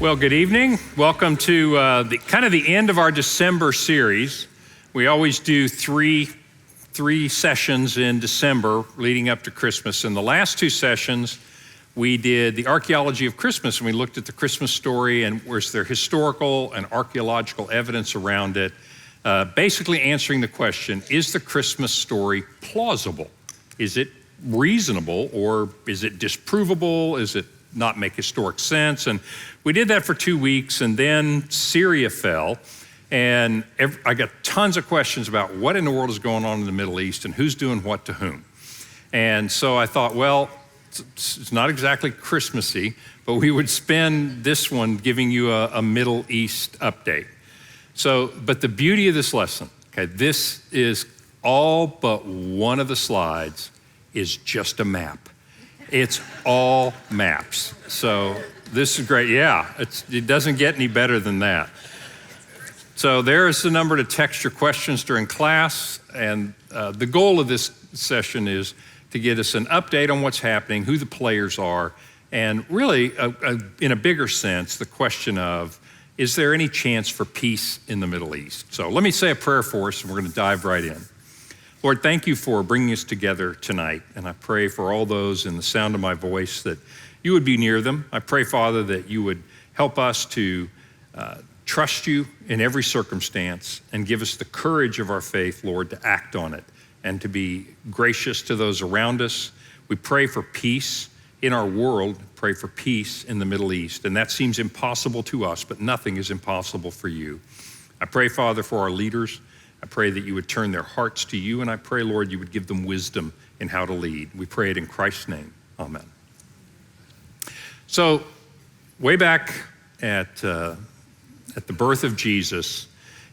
Well, good evening. Welcome to the end of our December series. We always do three sessions in December leading up to Christmas. In the last two sessions, we did the Archaeology of Christmas, and we looked at the Christmas story and was there historical and archaeological evidence around it, basically answering the question, is the Christmas story plausible? Is it reasonable, or is it disprovable? Is it not make historic sense? And we did that for 2 weeks, and then Syria fell, and I got tons of questions about what in the world is going on in the Middle East and who's doing what to whom. And so I thought, well, it's not exactly Christmassy, but we would spend this one giving you a Middle East update. So, but the beauty of this lesson, okay, this is all but one of the slides is just a map. It's all maps. So this is great. Yeah, it doesn't get any better than that. So there is the number to text your questions during class. And the goal of this session is to get us an update on what's happening, who the players are, and really, in a bigger sense, the question of, is there any chance for peace in the Middle East? So let me say a prayer for us, and we're going to dive right in. Lord, thank you for bringing us together tonight, and I pray for all those in the sound of my voice that you would be near them. I pray, Father, that you would help us to trust you in every circumstance and give us the courage of our faith, Lord, to act on it and to be gracious to those around us. We pray for peace in our world, pray for peace in the Middle East, and that seems impossible to us, but nothing is impossible for you. I pray, Father, for our leaders. I pray that you would turn their hearts to you, and I pray, Lord, you would give them wisdom in how to lead. We pray it in Christ's name. Amen. So way back at the birth of Jesus,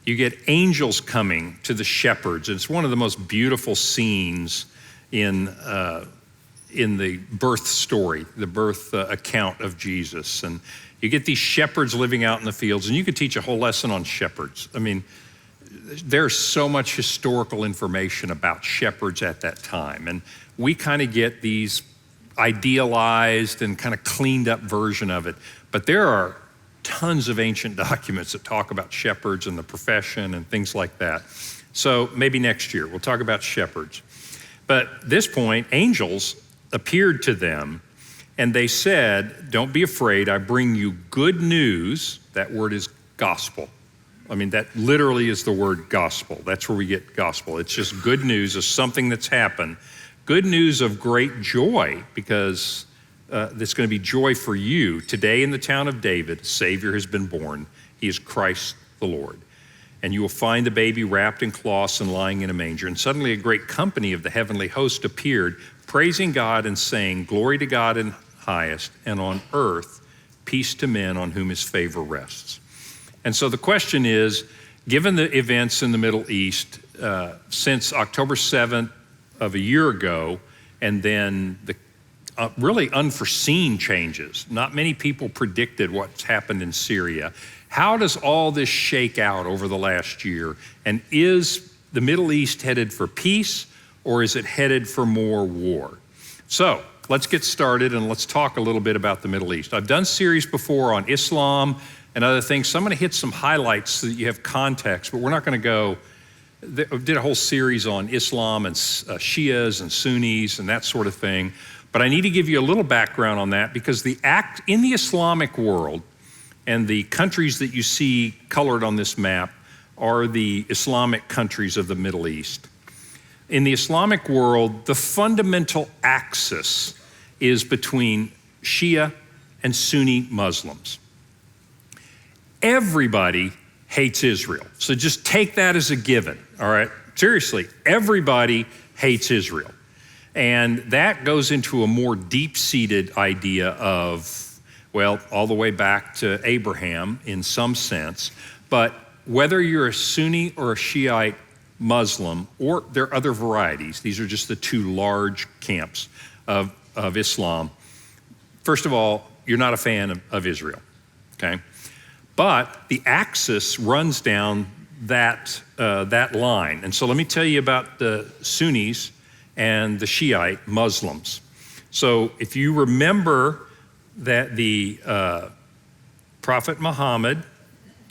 you get angels coming to the shepherds. And it's one of the most beautiful scenes in the birth story, the birth account of Jesus. And you get these shepherds living out in the fields, and you could teach a whole lesson on shepherds. I mean, there's so much historical information about shepherds at that time. And we kind of get these idealized and kind of cleaned up version of it. But there are tons of ancient documents that talk about shepherds and the profession and things like that. So maybe next year we'll talk about shepherds. But at this point, angels appeared to them and they said, don't be afraid, I bring you good news. That word is gospel. I mean, that literally is the word gospel. That's where we get gospel. It's just good news of something that's happened. Good news of great joy, because there's going to be joy for you. Today in the town of David, a Savior has been born. He is Christ the Lord. And you will find the baby wrapped in cloths and lying in a manger. And suddenly a great company of the heavenly host appeared, praising God and saying, glory to God in highest, and on earth, peace to men on whom his favor rests. And so the question is, given the events in the Middle East since October 7th of a year ago, and then the really unforeseen changes, not many people predicted what's happened in Syria. How does all this shake out over the last year? And is the Middle East headed for peace, or is it headed for more war? So let's get started and let's talk a little bit about the Middle East. I've done series before on Islam and other things. So I'm going to hit some highlights so that you have context, but we're not going to go. I did a whole series on Islam and Shias and Sunnis and that sort of thing. But I need to give you a little background on that, because in the Islamic world, and the countries that you see colored on this map are the Islamic countries of the Middle East. In the Islamic world, the fundamental axis is between Shia and Sunni Muslims. Everybody hates Israel. So just take that as a given, all right? Seriously, everybody hates Israel. And that goes into a more deep-seated idea of, well, all the way back to Abraham in some sense. But whether you're a Sunni or a Shiite Muslim, or there are other varieties, these are just the two large camps of Islam. First of all, you're not a fan of Israel, okay? But the axis runs down that line. And so let me tell you about the Sunnis and the Shiite Muslims. So if you remember that the Prophet Muhammad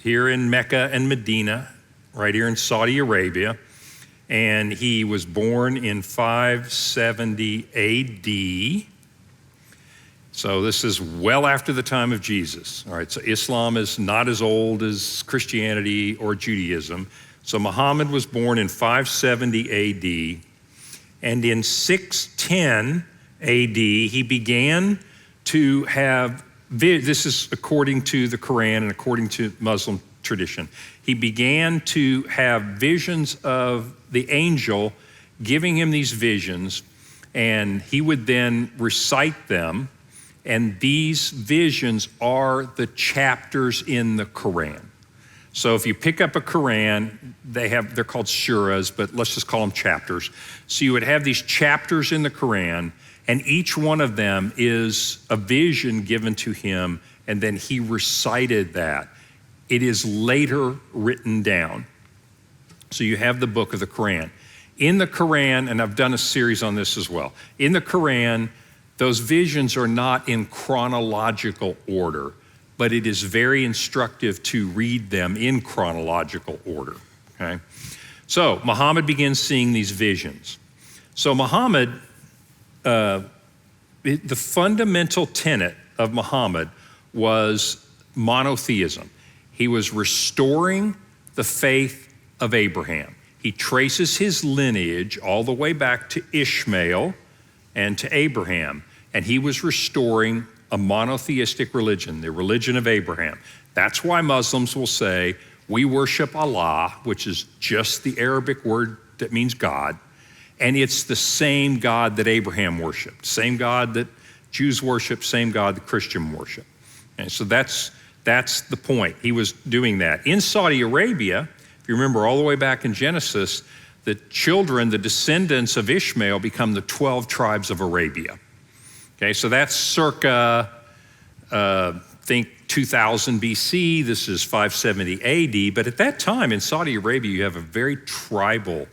here in Mecca and Medina, right here in Saudi Arabia. And he was born in 570 AD. So this is well after the time of Jesus. All right, so Islam is not as old as Christianity or Judaism. So Muhammad was born in 570 AD. And in 610 AD, he began to have, this is according to the Quran and according to Muslim tradition, he began to have visions of the angel giving him these visions, and he would then recite them, and these visions are the chapters in the Quran. So if you pick up a Quran, they're called surahs, but let's just call them chapters. So you would have these chapters in the Quran, and each one of them is a vision given to him, and then he recited that. It is later written down. So you have the book of the Quran. In the Quran, and I've done a series on this as well, in the Quran, those visions are not in chronological order, but it is very instructive to read them in chronological order, okay? So Muhammad begins seeing these visions. So Muhammad, the fundamental tenet of Muhammad was monotheism. He was restoring the faith of Abraham. He traces his lineage all the way back to Ishmael and to Abraham, and he was restoring a monotheistic religion, the religion of Abraham. That's why Muslims will say, we worship Allah, which is just the Arabic word that means God, and it's the same God that Abraham worshiped, same God that Jews worship, same God that Christians worship. And so that's the point. He was doing that. In Saudi Arabia, if you remember all the way back in Genesis, the children, the descendants of Ishmael become the 12 tribes of Arabia. Okay, so that's circa, think 2000 BC, this is 570 AD, but at that time in Saudi Arabia, you have a very tribal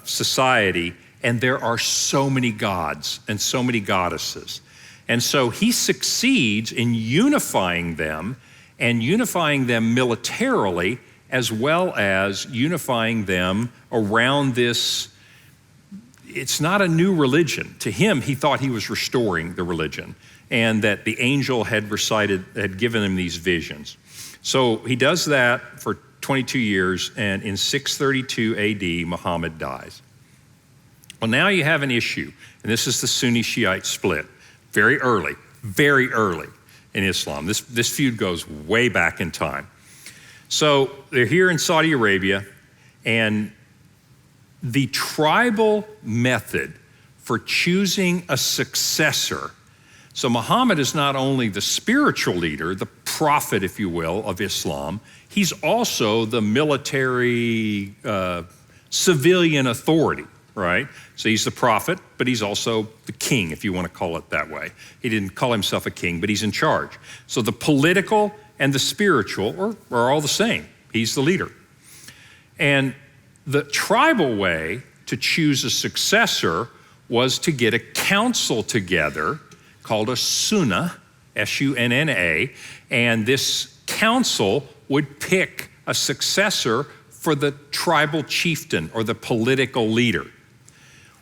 society, and there are so many gods and so many goddesses. And so he succeeds in unifying them, and unifying them militarily, as well as unifying them around this. It's not a new religion. To him, he thought he was restoring the religion, and that the angel had given him these visions. So he does that for 22 years, and in 632 AD, Muhammad dies. Well, now you have an issue, and this is the Sunni Shiite split. Very early in Islam. This feud goes way back in time. So they're here in Saudi Arabia, and the tribal method for choosing a successor. So Muhammad is not only the spiritual leader, the prophet, if you will, of Islam, he's also the military, civilian authority, right? So he's the prophet, but he's also the king, if you want to call it that way. He didn't call himself a king, but he's in charge. So the political and the spiritual are all the same. He's the leader. And the tribal way to choose a successor was to get a council together called a sunnah, S-U-N-N-A, and this council would pick a successor for the tribal chieftain or the political leader.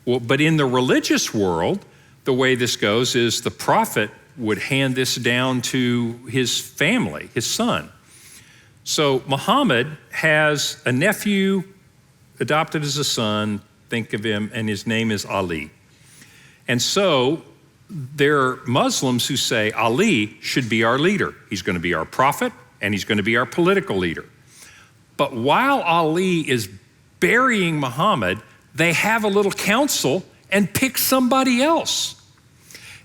Well, but in the religious world, the way this goes is the prophet would hand this down to his family, his son. So Muhammad has a nephew adopted as a son, think of him, and his name is Ali. And so there are Muslims who say Ali should be our leader. He's going to be our prophet, and he's going to be our political leader. But while Ali is burying Muhammad, they have a little council and pick somebody else.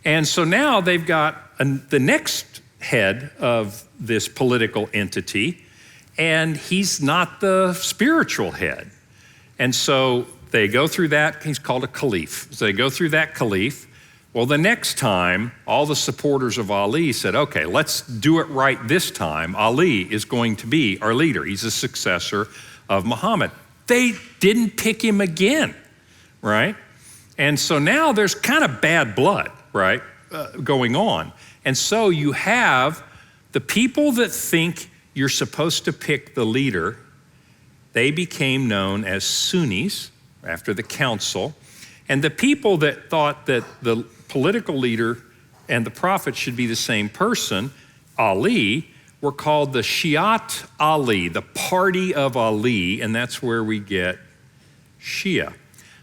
And so now they've got the next head of this political entity, and he's not the spiritual head. And so they go through that, he's called a caliph. So they go through that caliph. Well, the next time, all the supporters of Ali said, okay, let's do it right this time. Ali is going to be our leader. He's a successor of Muhammad. They didn't pick him again, right? And so now there's kind of bad blood, right, going on. And so you have The people that think you're supposed to pick the leader, they became known as Sunnis after the council. And the people that thought that the political leader and the prophet should be the same person, Ali, were called the Shiite Ali, the party of Ali, and that's where we get Shia.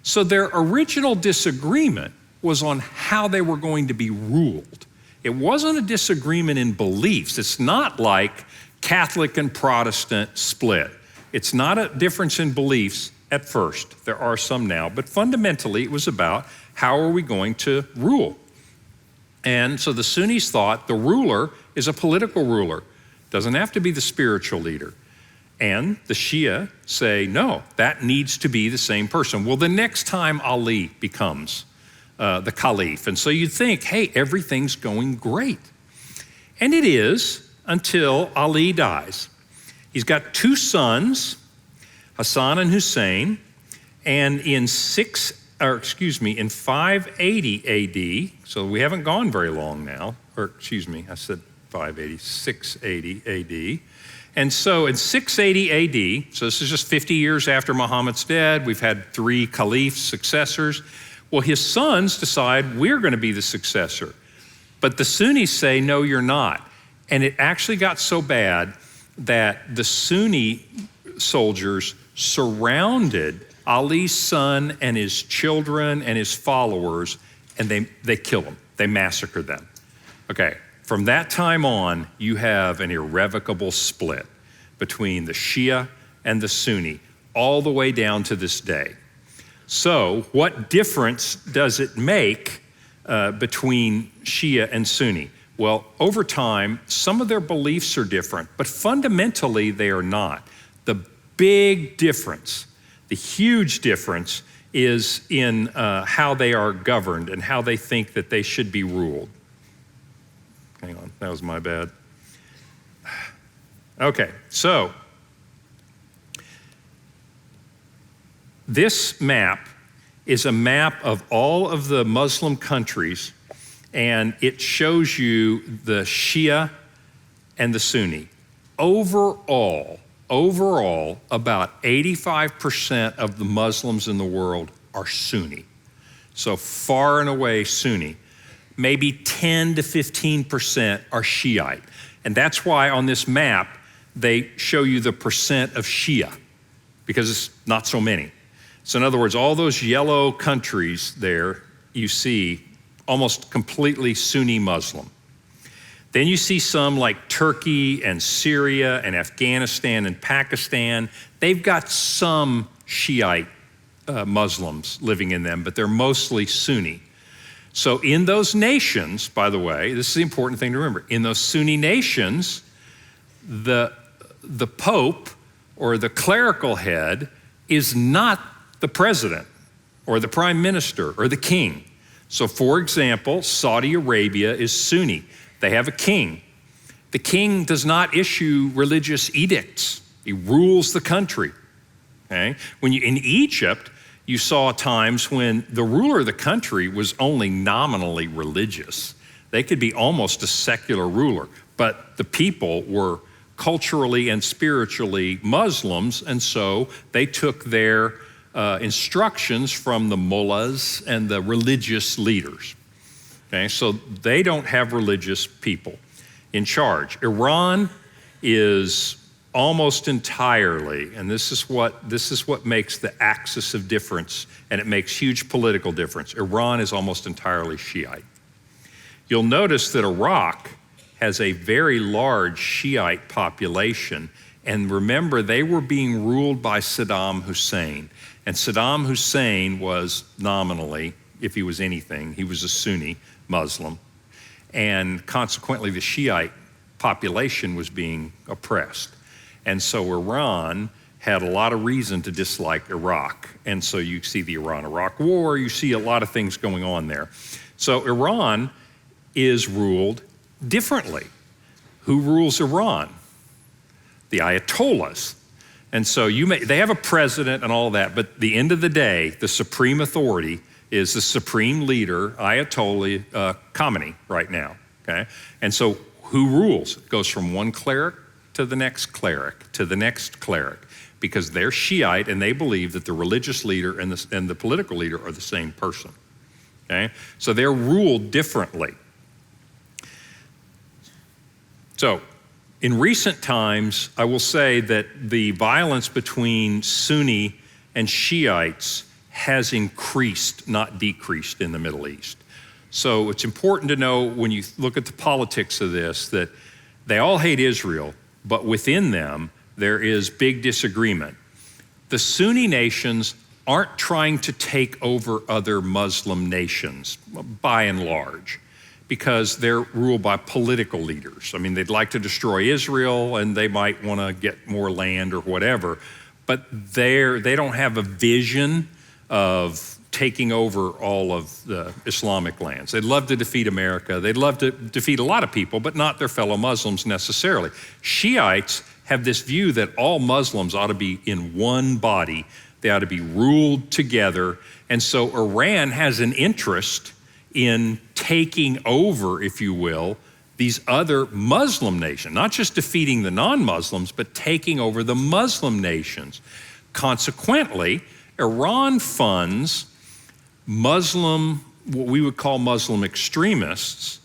So their original disagreement was on how they were going to be ruled. It wasn't a disagreement in beliefs. It's not like Catholic and Protestant split. It's not a difference in beliefs at first. There are some now, but fundamentally it was about how are we going to rule. And so the Sunnis thought the ruler is a political ruler. Doesn't have to be the spiritual leader. And the Shia say, no, that needs to be the same person. Well, the next time Ali becomes the caliph. And so you'd think, hey, everything's going great. And it is until Ali dies. He's got two sons, Hassan and Hussein, and in 580 AD, so we haven't gone very long now, I said 680 AD. And so in 680 AD, so this is just 50 years after Muhammad's dead, we've had 3 caliphs, successors. Well, his sons decide we're going to be the successor. But the Sunnis say, no, you're not. And it actually got so bad that the Sunni soldiers surrounded Ali's son and his children and his followers, and they killed them. They massacred them. Okay, from that time on, you have an irrevocable split between the Shia and the Sunni, all the way down to this day. So what difference does it make between Shia and Sunni? Well, over time, some of their beliefs are different, but fundamentally they are not. The big difference, the huge difference, is in how they are governed and how they think that they should be ruled. Hang on, that was my bad. Okay, so this map is a map of all of the Muslim countries, and it shows you the Shia and the Sunni. Overall, about 85% of the Muslims in the world are Sunni. So far and away Sunni. Maybe 10 to 15% are Shiite. And that's why on this map, they show you the percent of Shia, because it's not so many. So in other words, all those yellow countries there, you see almost completely Sunni Muslim. Then you see some like Turkey and Syria and Afghanistan and Pakistan. They've got some Shiite Muslims living in them, but they're mostly Sunni. So in those nations, by the way, this is the important thing to remember, in those Sunni nations, the Pope or the clerical head is not the president or the prime minister or the king. So for example, Saudi Arabia is Sunni. They have a king. The king does not issue religious edicts. He rules the country. Okay? In Egypt, you saw times when the ruler of the country was only nominally religious. They could be almost a secular ruler, but the people were culturally and spiritually Muslims, and so they took their instructions from the mullahs and the religious leaders. Okay, so they don't have religious people in charge. Iran is almost entirely, and this is what makes the axis of difference, and it makes huge political difference. Iran is almost entirely Shiite. You'll notice that Iraq has a very large Shiite population, and remember, they were being ruled by Saddam Hussein. And Saddam Hussein was nominally, if he was anything, he was a Sunni Muslim. And consequently, the Shiite population was being oppressed. And so Iran had a lot of reason to dislike Iraq. And so you see the Iran-Iraq War, you see a lot of things going on there. So Iran is ruled differently. Who rules Iran? The Ayatollahs. And so they have a president and all that, but at the end of the day, the supreme authority is the supreme leader, Ayatollah Khamenei, right now, okay? And so who rules? It goes from one cleric to the next cleric to the next cleric, because they're Shiite and they believe that the religious leader and the political leader are the same person. Okay? So they're ruled differently. So in recent times, I will say that the violence between Sunni and Shiites has increased, not decreased, in the Middle East. So it's important to know when you look at the politics of this that they all hate Israel, but within them, there is big disagreement. The Sunni nations aren't trying to take over other Muslim nations, by and large, because they're ruled by political leaders. I mean, they'd like to destroy Israel and they might want to get more land or whatever, but they don't have a vision of taking over all of the Islamic lands. They'd love to defeat America. They'd love to defeat a lot of people, but not their fellow Muslims necessarily. Shiites have this view that all Muslims ought to be in one body. They ought to be ruled together. And so Iran has an interest in taking over, if you will, these other Muslim nations, not just defeating the non-Muslims, but taking over the Muslim nations. Consequently, Iran funds Muslim, what we would call Muslim extremists,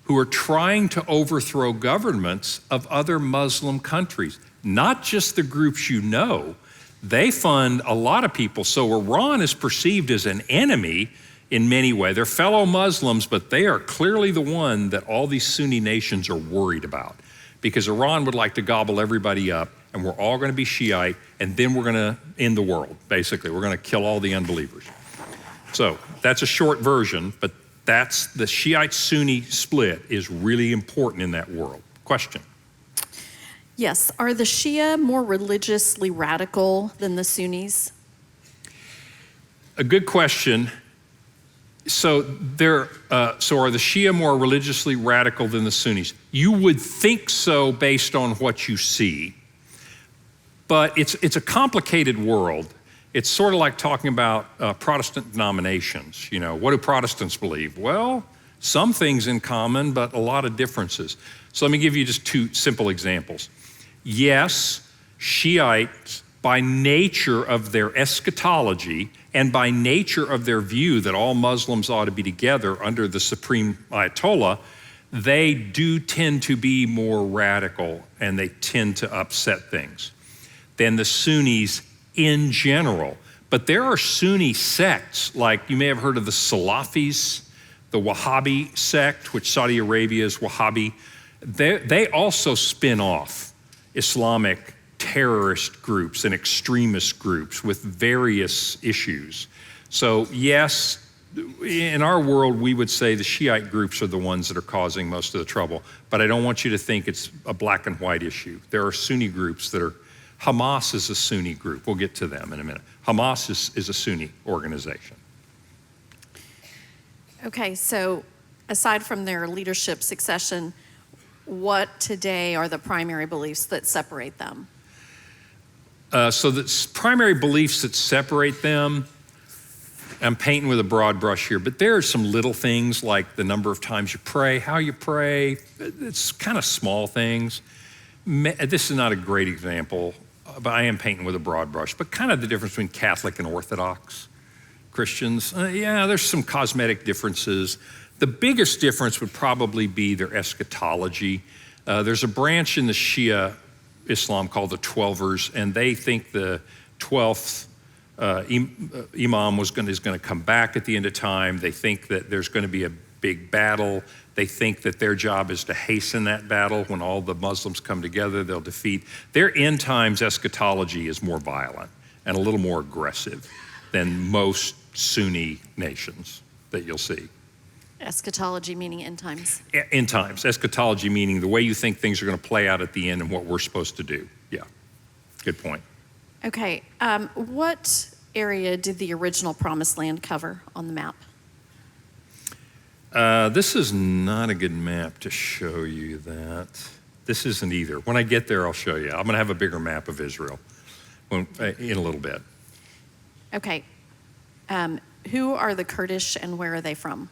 who are trying to overthrow governments of other Muslim countries, not just the groups you know. They fund a lot of people. So Iran is perceived as an enemy in many ways. They're fellow Muslims, but they are clearly the one that all these Sunni nations are worried about, because Iran would like to gobble everybody up, and we're all going to be Shiite, and then we're going to end the world, basically. We're going to kill all the unbelievers. So that's a short version, but that's the Shiite-Sunni split is really important in that world. Question? Yes. Are the Shia more religiously radical than the Sunnis? A good question. So are the Shia more religiously radical than the Sunnis? You would think so based on what you see, but it's a complicated world. It's sort of like talking about Protestant denominations. You know, what do Protestants believe? Well, some things in common, but a lot of differences. So let me give you just two simple examples. Yes, Shiites, by nature of their eschatology and by nature of their view that all Muslims ought to be together under the supreme Ayatollah, they do tend to be more radical and they tend to upset things than the Sunnis in general. But there are Sunni sects, like you may have heard of the Salafis, the Wahhabi sect, which Saudi Arabia is Wahhabi. They also spin off Islamic terrorist groups and extremist groups with various issues. So yes, in our world, we would say the Shiite groups are the ones that are causing most of the trouble, but I don't want you to think it's a black and white issue. There are Sunni groups that are, Hamas is a Sunni group. We'll get to them in a minute. Hamas is a Sunni organization. Okay, so aside from their leadership succession, what today are the primary beliefs that separate them? So the primary beliefs that separate them, I'm painting with a broad brush here, but there are some little things like the number of times you pray, how you pray. It's kind of small things. This is not a great example, but I am painting with a broad brush, but kind of the difference between Catholic and Orthodox Christians. Yeah, there's some cosmetic differences. The biggest difference would probably be their eschatology. There's a branch in the Shia Islam called the Twelvers, and they think the 12th Imam is going to come back at the end of time. They think that there's going to be a big battle. They think that their job is to hasten that battle. When all the Muslims come together, they'll defeat. Their end times eschatology is more violent and a little more aggressive than most Sunni nations that you'll see. Eschatology meaning end times? End times. Eschatology meaning the way you think things are going to play out at the end and what we're supposed to do. Yeah, good point. Okay, what area did the original Promised Land cover on the map? This is not a good map to show you that. This isn't either. When I get there, I'll show you. I'm going to have a bigger map of Israel in a little bit. Okay. Who are the Kurdish and where are they from?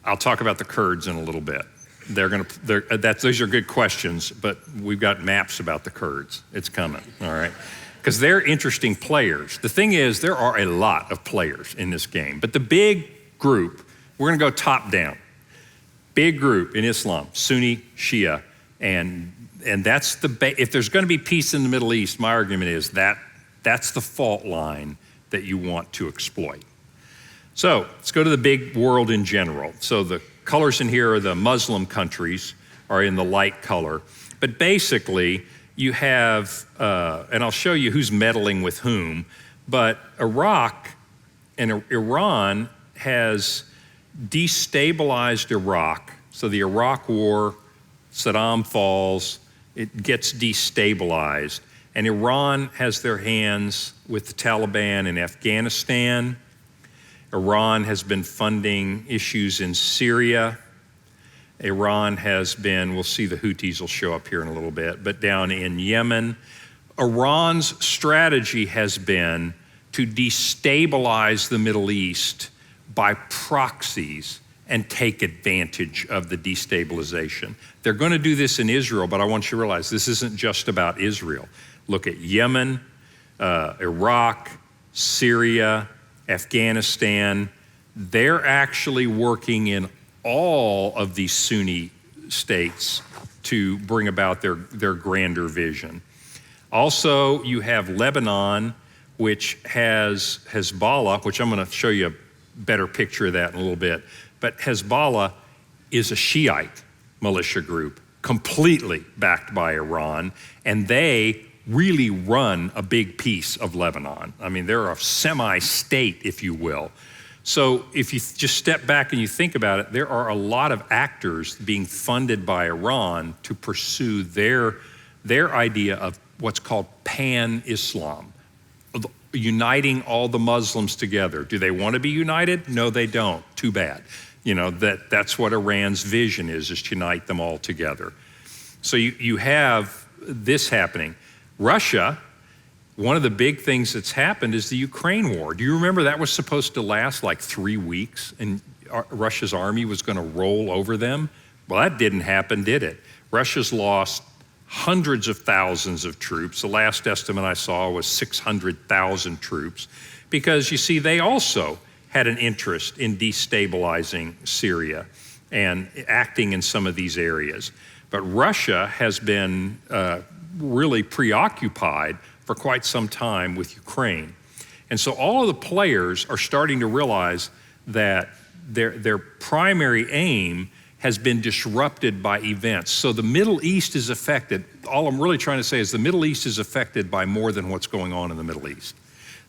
I'll talk about the Kurds in a little bit. those are good questions, but we've got maps about the Kurds. It's coming, all right? Because they're interesting players. The thing is, there are a lot of players in this game, but the big group, we're going to go top down. Big group in Islam, Sunni, Shia, and that's if there's going to be peace in the Middle East, my argument is that's the fault line that you want to exploit. So let's go to the big world in general. So the colors in here are the Muslim countries, are in the light color. But basically, you have, and I'll show you who's meddling with whom, but Iraq and Iran has destabilized Iraq. So the Iraq War, Saddam falls, it gets destabilized. And Iran has their hands with the Taliban in Afghanistan. Iran has been funding issues in Syria. Iran has been, we'll see the Houthis will show up here in a little bit, but down in Yemen. Iran's strategy has been to destabilize the Middle East by proxies and take advantage of the destabilization. They're going to do this in Israel, but I want you to realize this isn't just about Israel. Look at Yemen, Iraq, Syria, Afghanistan. They're actually working in all of these Sunni states to bring about their grander vision. Also, you have Lebanon, which has Hezbollah, which I'm going to show you a better picture of that in a little bit. But Hezbollah is a Shiite militia group, completely backed by Iran, and they really run a big piece of Lebanon. I mean, they're a semi-state, if you will. So if you just step back and you think about it, there are a lot of actors being funded by Iran to pursue their idea of what's called pan-Islam, uniting all the Muslims together. Do they want to be united? No, they don't. Too bad. You know, that's what Iran's vision is to unite them all together. So you have this happening. Russia, one of the big things that's happened is the Ukraine war. Do you remember that was supposed to last like 3 weeks and Russia's army was going to roll over them? Well, that didn't happen, did it? Russia's lost hundreds of thousands of troops. The last estimate I saw was 600,000 troops because, you see, they also had an interest in destabilizing Syria and acting in some of these areas. But Russia has been really preoccupied for quite some time with Ukraine. And so all of the players are starting to realize that their primary aim has been disrupted by events. So the Middle East is affected. All I'm really trying to say is the Middle East is affected by more than what's going on in the Middle East.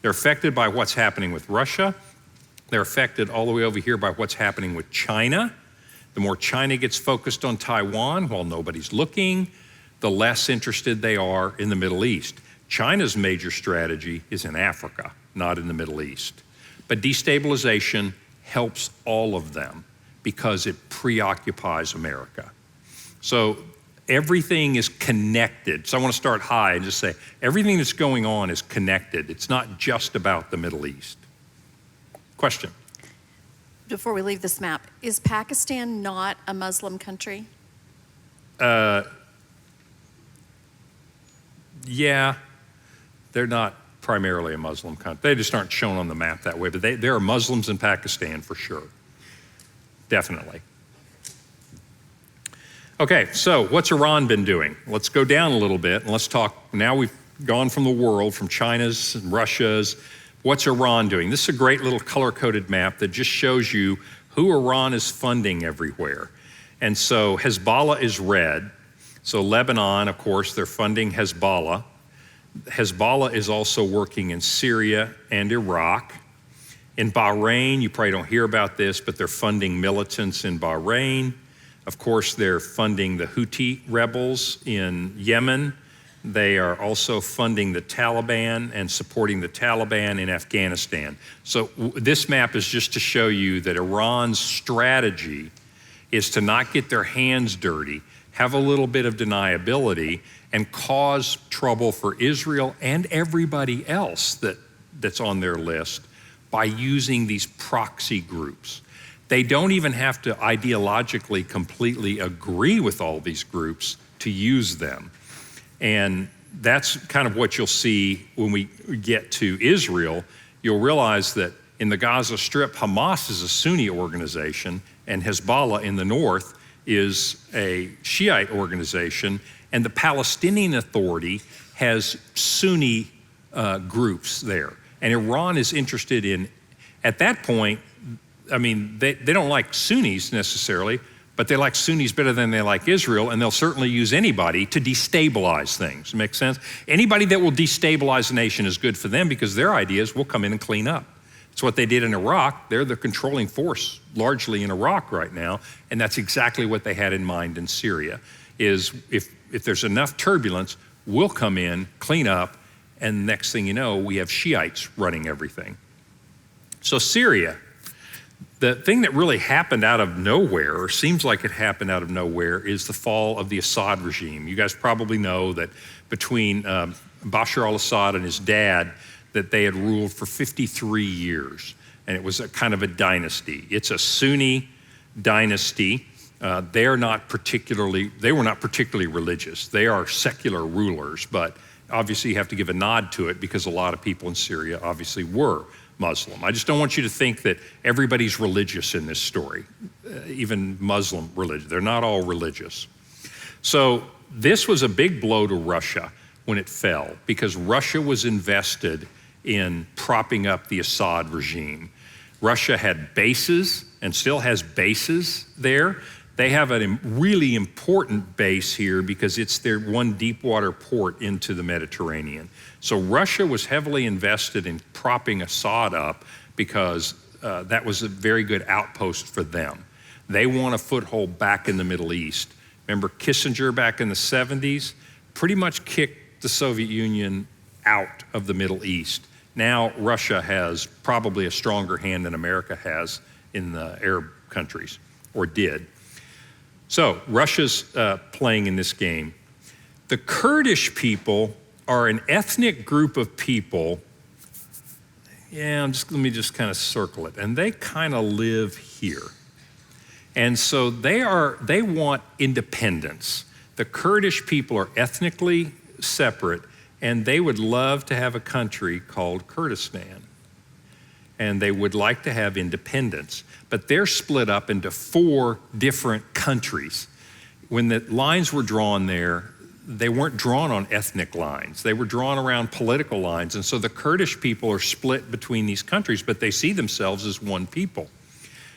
They're affected by what's happening with Russia. They're affected all the way over here by what's happening with China. The more China gets focused on Taiwan while nobody's looking, the less interested they are in the Middle East. China's major strategy is in Africa, not in the Middle East. But destabilization helps all of them because it preoccupies America. So everything is connected. So I want to start high and just say, everything that's going on is connected. It's not just about the Middle East. Question? Before we leave this map, is Pakistan not a Muslim country? Yeah, they're not primarily a Muslim country. They just aren't shown on the map that way, but there are Muslims in Pakistan for sure. Definitely. Okay, so what's Iran been doing? Let's go down a little bit and let's talk. Now we've gone from the world, from China's and Russia's. What's Iran doing? This is a great little color-coded map that just shows you who Iran is funding everywhere. And so Hezbollah is red. So Lebanon, of course, they're funding Hezbollah. Hezbollah is also working in Syria and Iraq. In Bahrain, you probably don't hear about this, but they're funding militants in Bahrain. Of course, they're funding the Houthi rebels in Yemen. They are also funding the Taliban and supporting the Taliban in Afghanistan. So this map is just to show you that Iran's strategy is to not get their hands dirty, have a little bit of deniability, and cause trouble for Israel and everybody else that's on their list by using these proxy groups. They don't even have to ideologically completely agree with all these groups to use them. And that's kind of what you'll see when we get to Israel. You'll realize that in the Gaza Strip, Hamas is a Sunni organization, and Hezbollah in the north is a Shiite organization, and the Palestinian Authority has Sunni groups there. And Iran is interested in, at that point, I mean, they don't like Sunnis necessarily, but they like Sunnis better than they like Israel, and they'll certainly use anybody to destabilize things. Make sense? Anybody that will destabilize a nation is good for them because their ideas will come in and clean up. It's what they did in Iraq. They're the controlling force largely in Iraq right now, and that's exactly what they had in mind in Syria, is if there's enough turbulence, we'll come in, clean up, and next thing you know, we have Shiites running everything. So Syria, the thing that really happened out of nowhere, or seems like it happened out of nowhere, is the fall of the Assad regime. You guys probably know that between Bashar al-Assad and his dad, that they had ruled for 53 years, and it was a kind of a dynasty. It's a Sunni dynasty. They were not particularly religious. They are secular rulers, but obviously you have to give a nod to it because a lot of people in Syria obviously were Muslim. I just don't want you to think that everybody's religious in this story, even Muslim religion. They're not all religious. So this was a big blow to Russia when it fell, because Russia was invested in propping up the Assad regime. Russia had bases and still has bases there. They have a really important base here because it's their one deep water port into the Mediterranean. So Russia was heavily invested in propping Assad up because that was a very good outpost for them. They want a foothold back in the Middle East. Remember Kissinger back in the 70s? Pretty much kicked the Soviet Union out of the Middle East. Now Russia has probably a stronger hand than America has in the Arab countries, or did. So Russia's playing in this game. The Kurdish people are an ethnic group of people. Yeah, let me just kind of circle it. And they kind of live here. And so they want independence. The Kurdish people are ethnically separate, and they would love to have a country called Kurdistan. And they would like to have independence. But they're split up into 4 different countries. When the lines were drawn there, they weren't drawn on ethnic lines. They were drawn around political lines. And so the Kurdish people are split between these countries, but they see themselves as one people.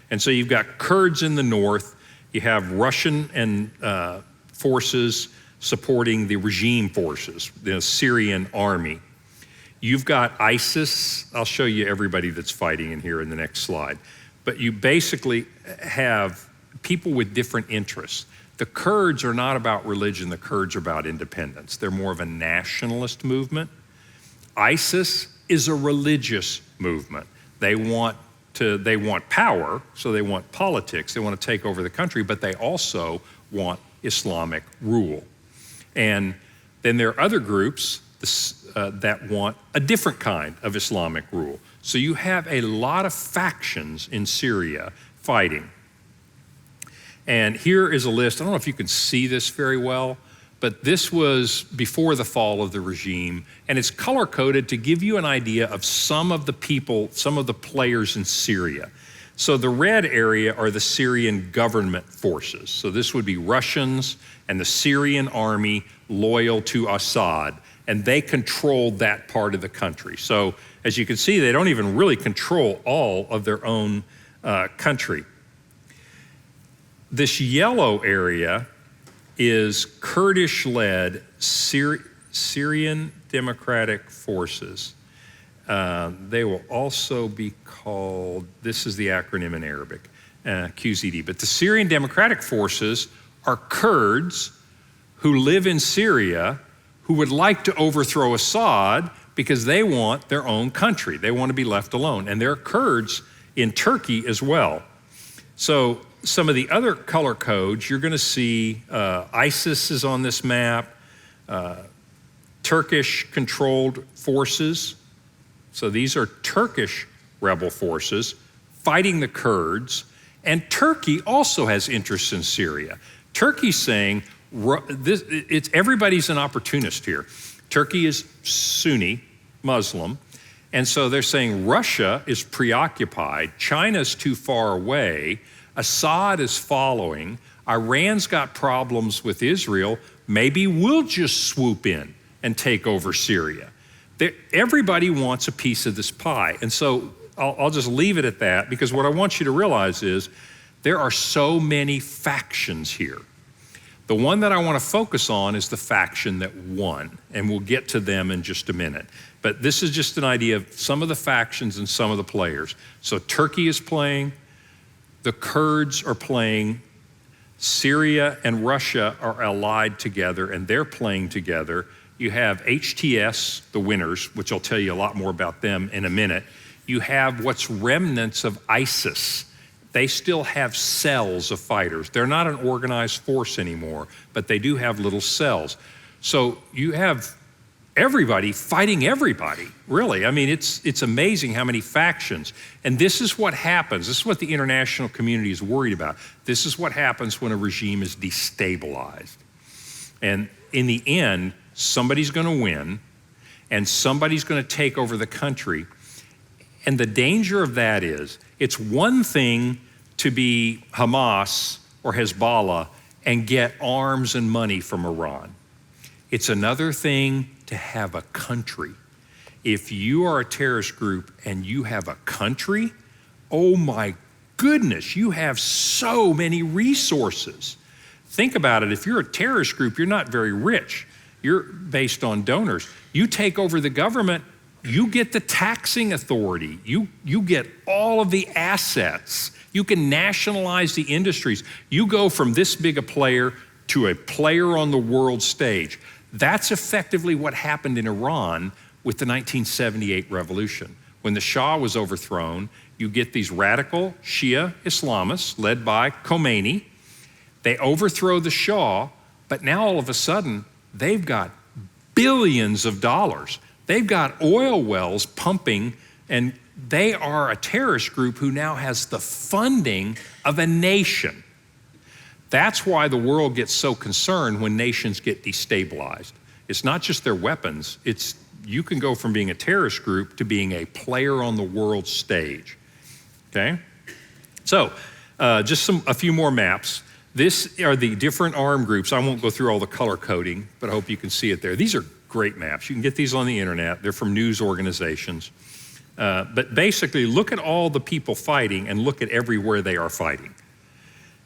And so you've got Kurds in the north. You have Russian and forces supporting the regime forces, the Syrian army. You've got ISIS. I'll show you everybody that's fighting in here in the next slide. But you basically have people with different interests. The Kurds are not about religion. The Kurds are about independence. They're more of a nationalist movement. ISIS is a religious movement. They want power, so they want politics. They want to take over the country, but they also want Islamic rule. And then there are other groups that want a different kind of Islamic rule. So you have a lot of factions in Syria fighting. And here is a list. I don't know if you can see this very well, but this was before the fall of the regime, and it's color-coded to give you an idea of some of the people, some of the players in Syria. So the red area are the Syrian government forces. So this would be Russians and the Syrian army loyal to Assad, and they controlled that part of the country. So as you can see, they don't even really control all of their own country. This yellow area is Kurdish-led Syrian Democratic Forces. They will also be called, this is the acronym in Arabic, QZD. But the Syrian Democratic Forces are Kurds who live in Syria who would like to overthrow Assad because they want their own country. They want to be left alone. And there are Kurds in Turkey as well. So some of the other color codes, you're going to see ISIS is on this map, Turkish-controlled forces. So these are Turkish rebel forces fighting the Kurds. And Turkey also has interests in Syria. Turkey's saying, everybody's an opportunist here. Turkey is Sunni, Muslim, and so they're saying Russia is preoccupied, China's too far away, Assad is following, Iran's got problems with Israel, maybe we'll just swoop in and take over Syria. Everybody wants a piece of this pie. And so I'll just leave it at that, because what I want you to realize is there are so many factions here. The one that I want to focus on is the faction that won, and we'll get to them in just a minute. But this is just an idea of some of the factions and some of the players. So Turkey is playing, the Kurds are playing, Syria and Russia are allied together, and they're playing together. You have HTS, the winners, which I'll tell you a lot more about them in a minute. You have what's remnants of ISIS. They still have cells of fighters. They're not an organized force anymore, but they do have little cells. So you have everybody fighting everybody, really. I mean, it's amazing how many factions. And this is what happens. This is what the international community is worried about. This is what happens when a regime is destabilized. And in the end, somebody's going to win, and somebody's going to take over the country. And the danger of that is, it's one thing to be Hamas or Hezbollah and get arms and money from Iran. It's another thing to have a country. If you are a terrorist group and you have a country, oh my goodness, you have so many resources. Think about it. If you're a terrorist group, you're not very rich. You're based on donors. You take over the government, you get the taxing authority. You get all of the assets. You can nationalize the industries. You go from this big a player to a player on the world stage. That's effectively what happened in Iran with the 1978 revolution. When the Shah was overthrown, you get these radical Shia Islamists led by Khomeini. They overthrow the Shah, but now all of a sudden, they've got billions of dollars. They've got oil wells pumping, and they are a terrorist group who now has the funding of a nation. That's why the world gets so concerned when nations get destabilized. It's not just their weapons. It's you can go from being a terrorist group to being a player on the world stage. Okay? So, just a few more maps. This are the different armed groups. I won't go through all the color coding, but I hope you can see it there. These are great maps. You can get these on the internet. They're from news organizations. But basically, look at all the people fighting and look at everywhere they are fighting.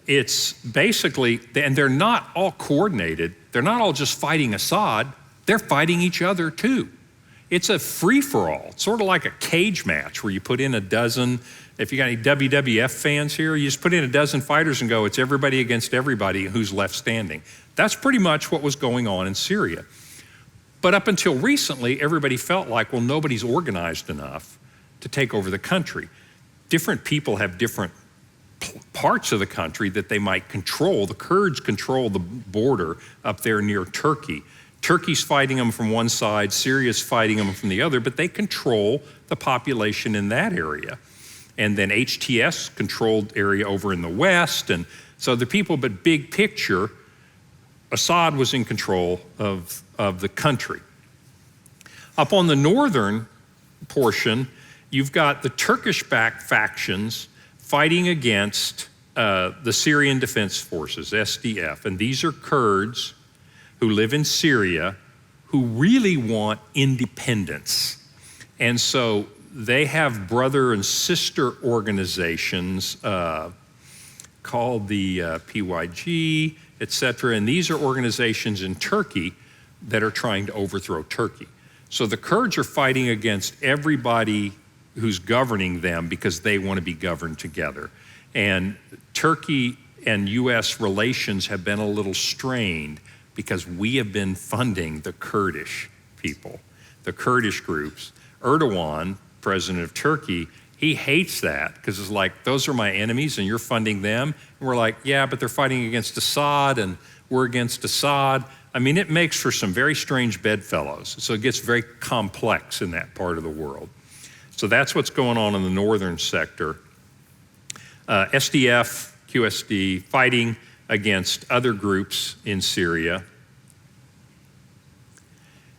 It's basically, and they're not all coordinated. They're not all just fighting Assad. They're fighting each other too. It's a free-for-all. It's sort of like a cage match where you put in a dozen. If you got any WWF fans here, you just put in a dozen fighters and go, it's everybody against everybody who's left standing. That's pretty much what was going on in Syria. But up until recently, everybody felt like, well, nobody's organized enough to take over the country. Different people have different parts of the country that they might control. The Kurds control the border up there near Turkey. Turkey's fighting them from one side, Syria's fighting them from the other, but they control the population in that area. And then HTS controlled area over in the west. And so the people, but big picture, Assad was in control of the country. Up on the northern portion, you've got the Turkish-backed factions fighting against the Syrian Defense Forces, SDF. And these are Kurds who live in Syria who really want independence. And so they have brother and sister organizations called the PYG, et cetera. And these are organizations in Turkey that are trying to overthrow Turkey. So the Kurds are fighting against everybody who's governing them because they want to be governed together. And Turkey and US relations have been a little strained because we have been funding the Kurdish people, the Kurdish groups. Erdogan, president of Turkey, he hates that because it's like, those are my enemies and you're funding them. And we're like, yeah, but they're fighting against Assad and we're against Assad. I mean, it makes for some very strange bedfellows. So it gets very complex in that part of the world. So that's what's going on in the northern sector. SDF, QSD, fighting against other groups in Syria.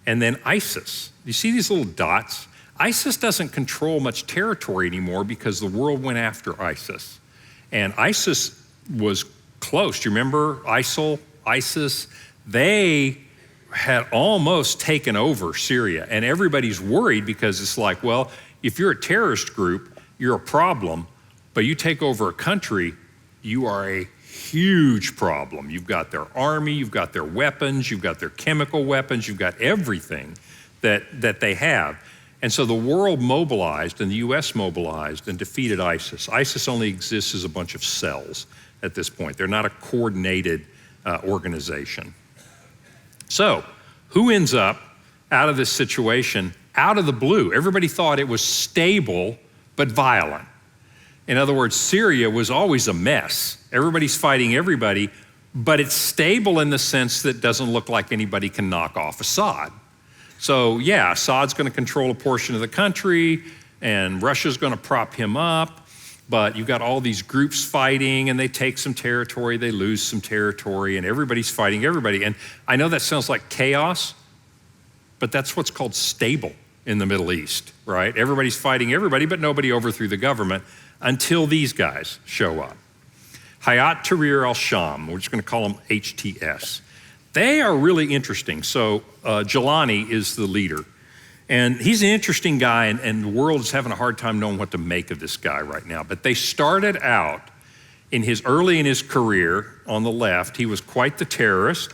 And then ISIS. You see these little dots? ISIS doesn't control much territory anymore because the world went after ISIS. And ISIS was close. Do you remember ISIL, ISIS? They had almost taken over Syria. And everybody's worried because it's like, well, if you're a terrorist group, you're a problem. But you take over a country, you are a huge problem. You've got their army, you've got their weapons, you've got their chemical weapons, you've got everything that they have. And so the world mobilized and the US mobilized and defeated ISIS. ISIS only exists as a bunch of cells at this point. They're not a coordinated organization. So who ends up out of this situation out of the blue? Everybody thought it was stable but violent. In other words, Syria was always a mess. Everybody's fighting everybody, but it's stable in the sense that it doesn't look like anybody can knock off Assad. So yeah, Assad's going to control a portion of the country, and Russia's going to prop him up, but you've got all these groups fighting, and they take some territory, they lose some territory, and everybody's fighting everybody. And I know that sounds like chaos, but that's what's called stable in the Middle East, right? Everybody's fighting everybody, but nobody overthrew the government until these guys show up. Hayat Tahrir al-Sham, we're just going to call them HTS. They are really interesting. So Jelani is the leader. And he's an interesting guy, and the world is having a hard time knowing what to make of this guy right now. But they started out early in his career on the left. He was quite the terrorist.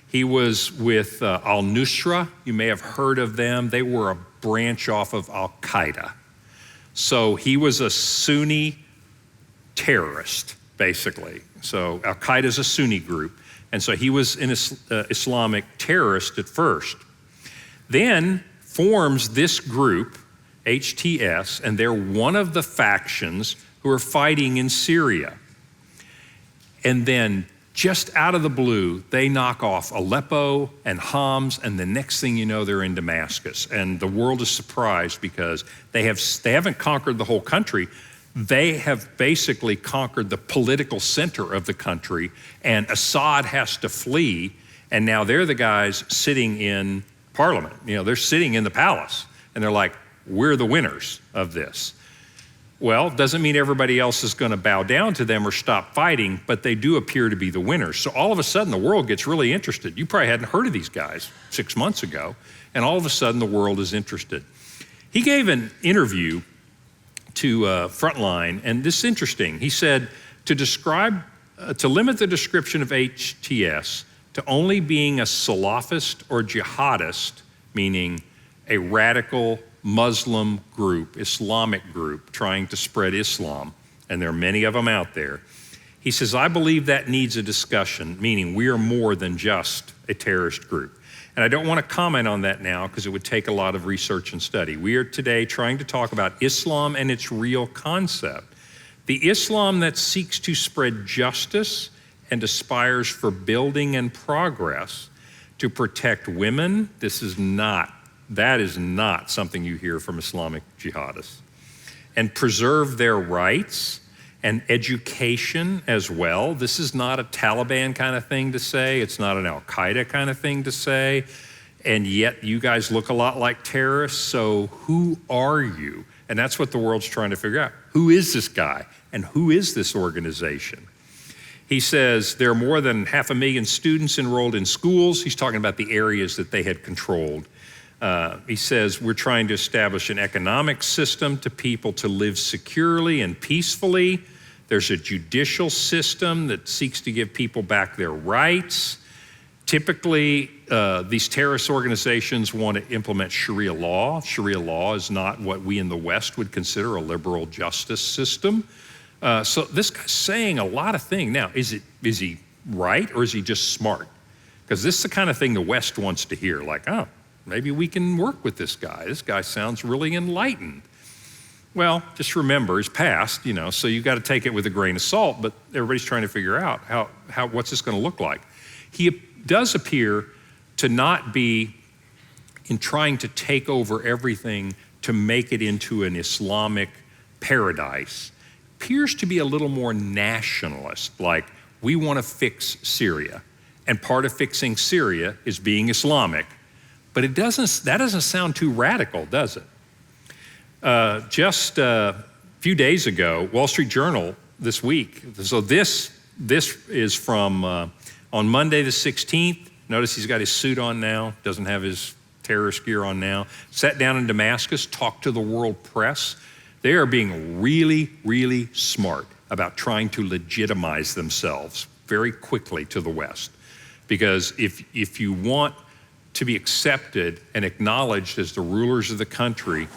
He was with al-Nusra. You may have heard of them. They were a branch off of Al-Qaeda. So he was a Sunni terrorist, basically. So Al-Qaeda is a Sunni group. And so he was an Islamic terrorist at first. Then forms this group, HTS, and they're one of the factions who are fighting in Syria. And then just out of the blue, they knock off Aleppo and Homs, and the next thing you know, they're in Damascus. And the world is surprised because they haven't conquered the whole country. They have basically conquered the political center of the country, and Assad has to flee, and now they're the guys sitting in parliament. You know, they're sitting in the palace, and they're like, we're the winners of this. Well, doesn't mean everybody else is going to bow down to them or stop fighting, but they do appear to be the winners. So all of a sudden, the world gets really interested. You probably hadn't heard of these guys 6 months ago, and all of a sudden, the world is interested. He gave an interview to Frontline, and this is interesting. He said to limit the description of HTS to only being a Salafist or jihadist, meaning a radical Muslim group, Islamic group, trying to spread Islam, and there are many of them out there. He says, I believe that needs a discussion, meaning we are more than just a terrorist group. And I don't want to comment on that now because it would take a lot of research and study. We are today trying to talk about Islam and its real concept. The Islam that seeks to spread justice and aspires for building and progress to protect women. That is not something you hear from Islamic jihadists. And preserve their rights and education as well. This is not a Taliban kind of thing to say. It's not an Al-Qaeda kind of thing to say. And yet you guys look a lot like terrorists, so who are you? And that's what the world's trying to figure out. Who is this guy? And who is this organization? He says there are more than 500,000 students enrolled in schools. He's talking about the areas that they had controlled. He says we're trying to establish an economic system to people to live securely and peacefully. There's a judicial system that seeks to give people back their rights. Typically, these terrorist organizations want to implement Sharia law. Sharia law is not what we in the West would consider a liberal justice system. So this guy's saying a lot of things. Now, is he right or is he just smart? Because this is the kind of thing the West wants to hear, like, oh, maybe we can work with this guy. This guy sounds really enlightened. Well, just remember his past, so you got to take it with a grain of salt, but everybody's trying to figure out what's this going to look like. He does appear to not be in trying to take over everything to make it into an Islamic paradise. appears to be a little more nationalist, like we want to fix Syria. And part of fixing Syria is being Islamic. But that doesn't sound too radical, does it? Just a few days ago, Wall Street Journal this week, so this is from on Monday the 16th. Notice he's got his suit on now, doesn't have his terrorist gear on now. Sat down in Damascus, talked to the world press. They are being really, really smart about trying to legitimize themselves very quickly to the West. Because if you want to be accepted and acknowledged as the rulers of the country,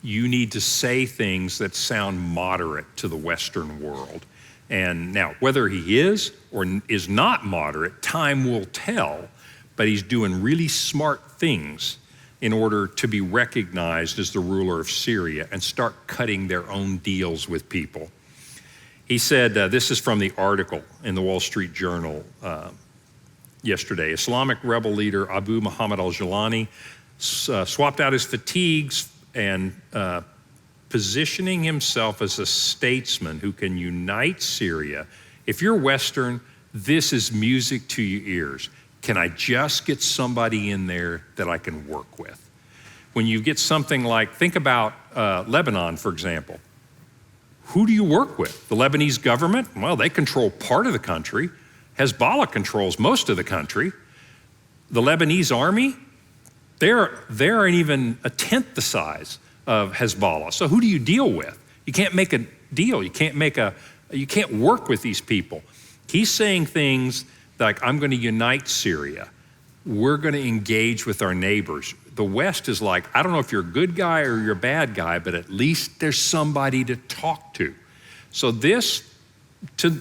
you need to say things that sound moderate to the Western world. And now, whether he is or is not moderate, time will tell, but he's doing really smart things in order to be recognized as the ruler of Syria and start cutting their own deals with people. He said, this is from the article in the Wall Street Journal yesterday, Islamic rebel leader Abu Muhammad al-Jilani swapped out his fatigues and positioning himself as a statesman who can unite Syria. If you're Western, this is music to your ears. Can I just get somebody in there that I can work with? When you get something like, think about Lebanon, for example. Who do you work with? The Lebanese government? Well, they control part of the country. Hezbollah controls most of the country. The Lebanese army, they aren't even a tenth the size of Hezbollah. So who do you deal with? You can't make a deal. You can't work with these people. He's saying things like, I'm going to unite Syria. We're going to engage with our neighbors. The West is like, I don't know if you're a good guy or you're a bad guy, but at least there's somebody to talk to. So this,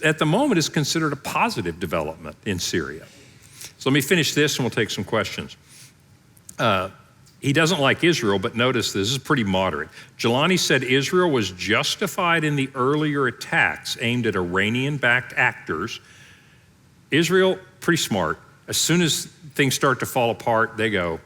at the moment, is considered a positive development in Syria. So let me finish this and we'll take some questions. He doesn't like Israel, but notice this is pretty moderate. Jilani said Israel was justified in the earlier attacks aimed at Iranian-backed actors. Israel, pretty smart. As soon as things start to fall apart, they go,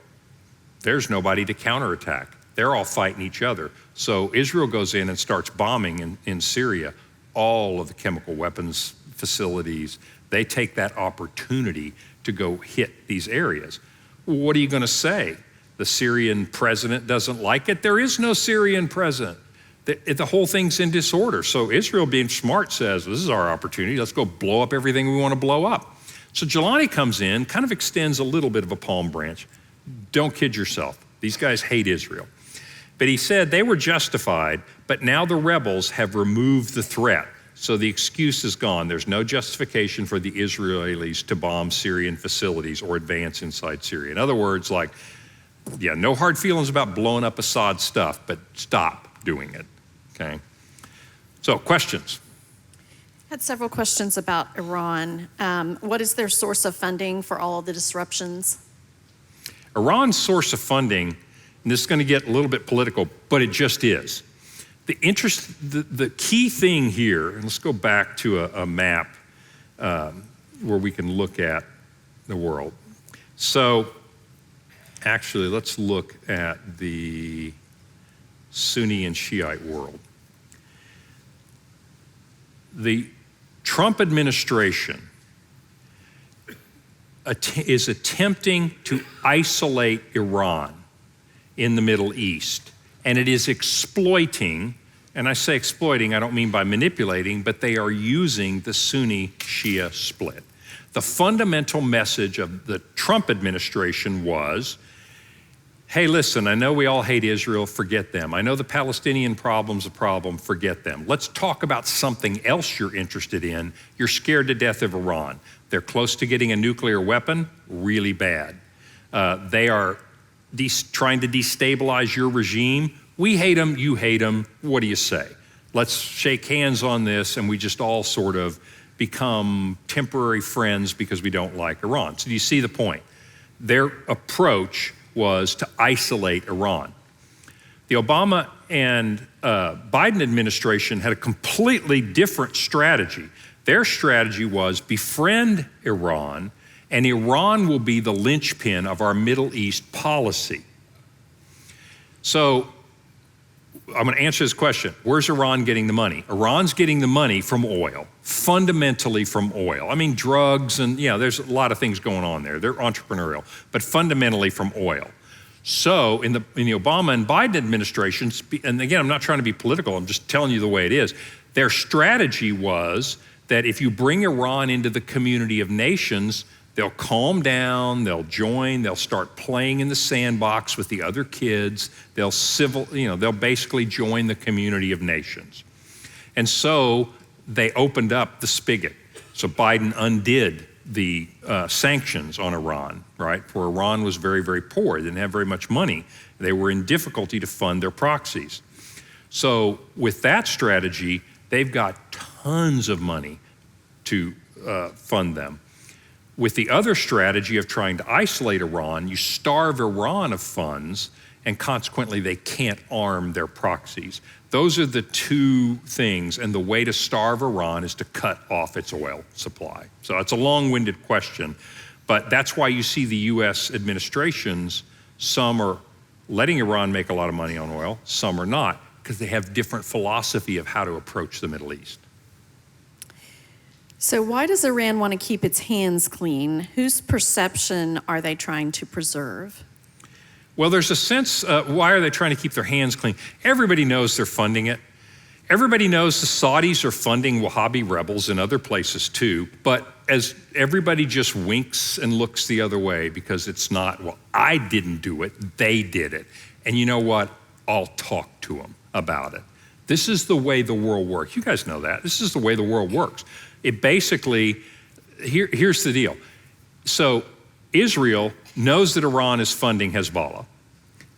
there's nobody to counterattack. They're all fighting each other. So Israel goes in and starts bombing in Syria all of the chemical weapons facilities. They take that opportunity to go hit these areas. What are you going to say? The Syrian president doesn't like it? There is no Syrian president. The whole thing's in disorder. So Israel, being smart, says, this is our opportunity. Let's go blow up everything we want to blow up. So Jilani comes in, kind of extends a little bit of a palm branch. Don't kid yourself. These guys hate Israel. But he said they were justified, but now the rebels have removed the threat. So the excuse is gone. There's no justification for the Israelis to bomb Syrian facilities or advance inside Syria. In other words, like, yeah, no hard feelings about blowing up Assad's stuff, but stop doing it, okay? So questions? I had several questions about Iran. What is their source of funding for all of the disruptions? Iran's source of funding, and this is going to get a little bit political, but it just is. The key thing here, and let's go back to a map where we can look at the world. So actually, let's look at the Sunni and Shiite world. The Trump administration is attempting to isolate Iran in the Middle East, and it is exploiting, and I say exploiting, I don't mean by manipulating, but they are using the Sunni-Shia split. The fundamental message of the Trump administration was, hey, listen, I know we all hate Israel, forget them. I know the Palestinian problem's a problem, forget them. Let's talk about something else you're interested in. You're scared to death of Iran. They're close to getting a nuclear weapon, really bad. They are trying to destabilize your regime. We hate them, you hate them, what do you say? Let's shake hands on this and we just all sort of become temporary friends because we don't like Iran. So do you see the point? Their approach was to isolate Iran. The Obama and Biden administration had a completely different strategy. Their strategy was befriend Iran, and Iran will be the linchpin of our Middle East policy. So I'm going to answer this question. Where's Iran getting the money? Iran's getting the money from oil, fundamentally from oil. I mean, drugs and, there's a lot of things going on there. They're entrepreneurial, but fundamentally from oil. So in the Obama and Biden administrations, and again, I'm not trying to be political, I'm just telling you the way it is, their strategy was that if you bring Iran into the community of nations, they'll calm down, they'll join, they'll start playing in the sandbox with the other kids, they'll basically join the community of nations. And so they opened up the spigot. So Biden undid the sanctions on Iran, right? For Iran was very, very poor. They didn't have very much money. They were in difficulty to fund their proxies. So with that strategy, they've got tons of money to fund them. With the other strategy of trying to isolate Iran, you starve Iran of funds, and consequently they can't arm their proxies. Those are the two things, and the way to starve Iran is to cut off its oil supply. So it's a long-winded question, but that's why you see the US administrations, some are letting Iran make a lot of money on oil, some are not, because they have different philosophy of how to approach the Middle East. So why does Iran want to keep its hands clean? Whose perception are they trying to preserve? Well, there's a sense, why are they trying to keep their hands clean? Everybody knows they're funding it. Everybody knows the Saudis are funding Wahhabi rebels in other places too, but as everybody just winks and looks the other way because it's not, well, I didn't do it, they did it. And you know what? I'll talk to them about it. This is the way the world works. You guys know that. This is the way the world works. It basically, here's the deal. So Israel knows that Iran is funding Hezbollah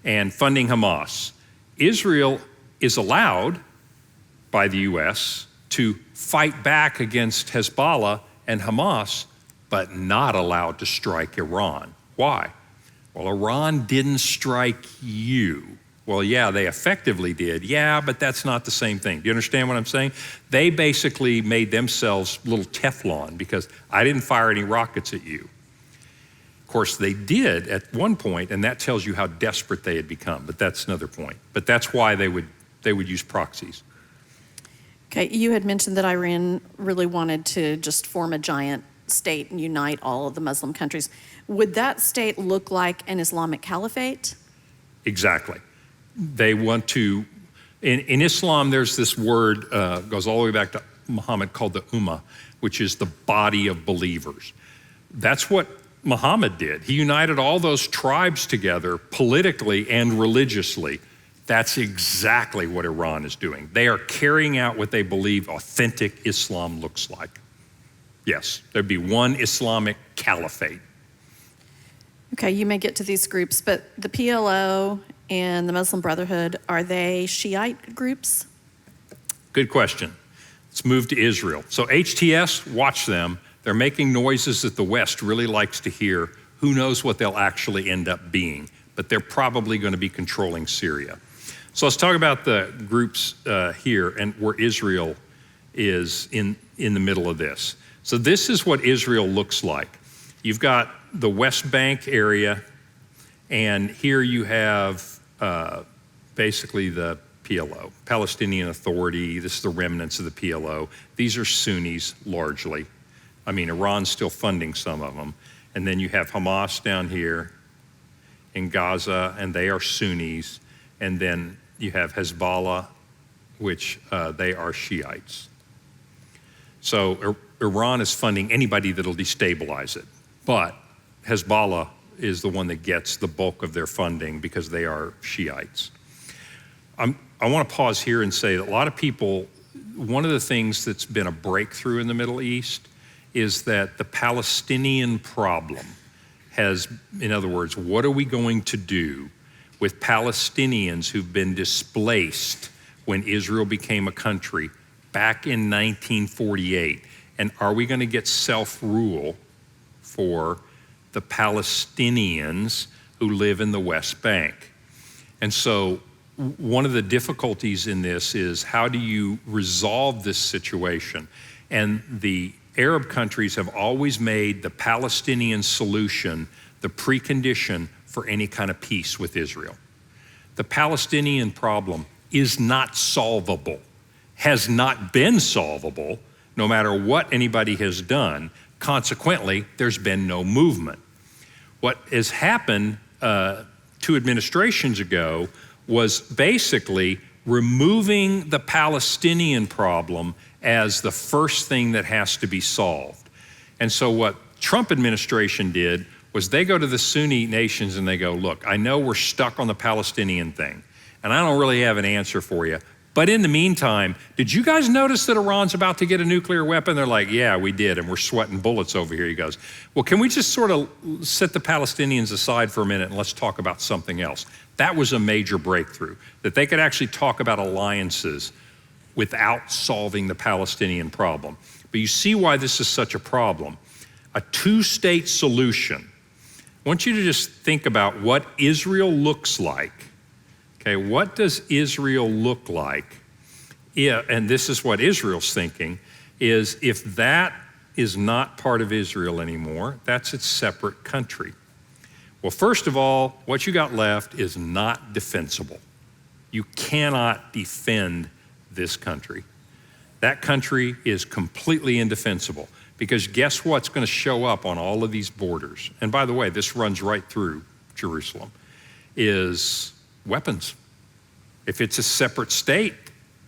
and funding Hamas. Israel is allowed by the US to fight back against Hezbollah and Hamas, but not allowed to strike Iran. Why? Well, Iran didn't strike you. Well, yeah, they effectively did. Yeah, but that's not the same thing. Do you understand what I'm saying? They basically made themselves little Teflon because I didn't fire any rockets at you. Of course, they did at one point, and that tells you how desperate they had become, but that's another point. But that's why they would use proxies. Okay, you had mentioned that Iran really wanted to just form a giant state and unite all of the Muslim countries. Would that state look like an Islamic caliphate? Exactly. They want to, in Islam, there's this word, goes all the way back to Muhammad, called the Ummah, which is the body of believers. That's what Muhammad did. He united all those tribes together politically and religiously. That's exactly what Iran is doing. They are carrying out what they believe authentic Islam looks like. Yes, there'd be one Islamic caliphate. Okay, you may get to these groups, but the PLO and the Muslim Brotherhood, are they Shiite groups? Good question. Let's move to Israel. So HTS, watch them. They're making noises that the West really likes to hear. Who knows what they'll actually end up being, but they're probably going to be controlling Syria. So let's talk about the groups here and where Israel is in the middle of this. So this is what Israel looks like. You've got the West Bank area, and here you have basically the PLO, Palestinian Authority. This is the remnants of the PLO. These are Sunnis largely. I mean, Iran's still funding some of them. And then you have Hamas down here in Gaza, and they are Sunnis. And then you have Hezbollah, which they are Shiites. So Iran is funding anybody that'll destabilize it. But Hezbollah is the one that gets the bulk of their funding because they are Shiites. I want to pause here and say that a lot of people, one of the things that's been a breakthrough in the Middle East is that the Palestinian problem has, in other words, what are we going to do with Palestinians who've been displaced when Israel became a country back in 1948? And are we going to get self-rule for the Palestinians who live in the West Bank? And so one of the difficulties in this is how do you resolve this situation? And the Arab countries have always made the Palestinian solution the precondition for any kind of peace with Israel. The Palestinian problem is not solvable, has not been solvable, no matter what anybody has done. Consequently, there's been no movement. What has happened 2 administrations ago was basically removing the Palestinian problem as the first thing that has to be solved. And so what Trump administration did was they go to the Sunni nations and they go, look, I know we're stuck on the Palestinian thing, and I don't really have an answer for you. But in the meantime, did you guys notice that Iran's about to get a nuclear weapon? They're like, yeah, we did, and we're sweating bullets over here. He goes, well, can we just sort of set the Palestinians aside for a minute and let's talk about something else? That was a major breakthrough, that they could actually talk about alliances without solving the Palestinian problem. But you see why this is such a problem. A 2-state solution. I want you to just think about what Israel looks like. Okay, what does Israel look like? Yeah, and this is what Israel's thinking, is if that is not part of Israel anymore, that's its separate country. Well, first of all, what you got left is not defensible. You cannot defend this country. That country is completely indefensible, because guess what's going to show up on all of these borders? And by the way, this runs right through Jerusalem, is weapons. If it's a separate state,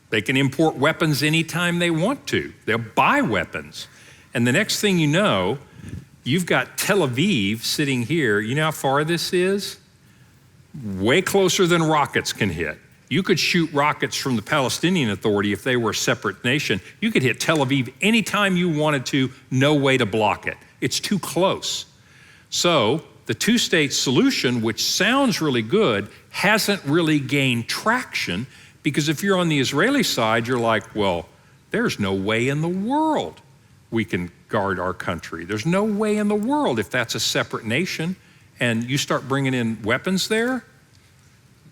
they can import weapons anytime they want to. They'll buy weapons. And the next thing you know, you've got Tel Aviv sitting here. You know how far this is? Way closer than rockets can hit. You could shoot rockets from the Palestinian Authority if they were a separate nation. You could hit Tel Aviv anytime you wanted to, no way to block it. It's too close. So the 2-state solution, which sounds really good, hasn't really gained traction, because if you're on the Israeli side, you're like, well, there's no way in the world we can guard our country. There's no way in the world if that's a separate nation and you start bringing in weapons there,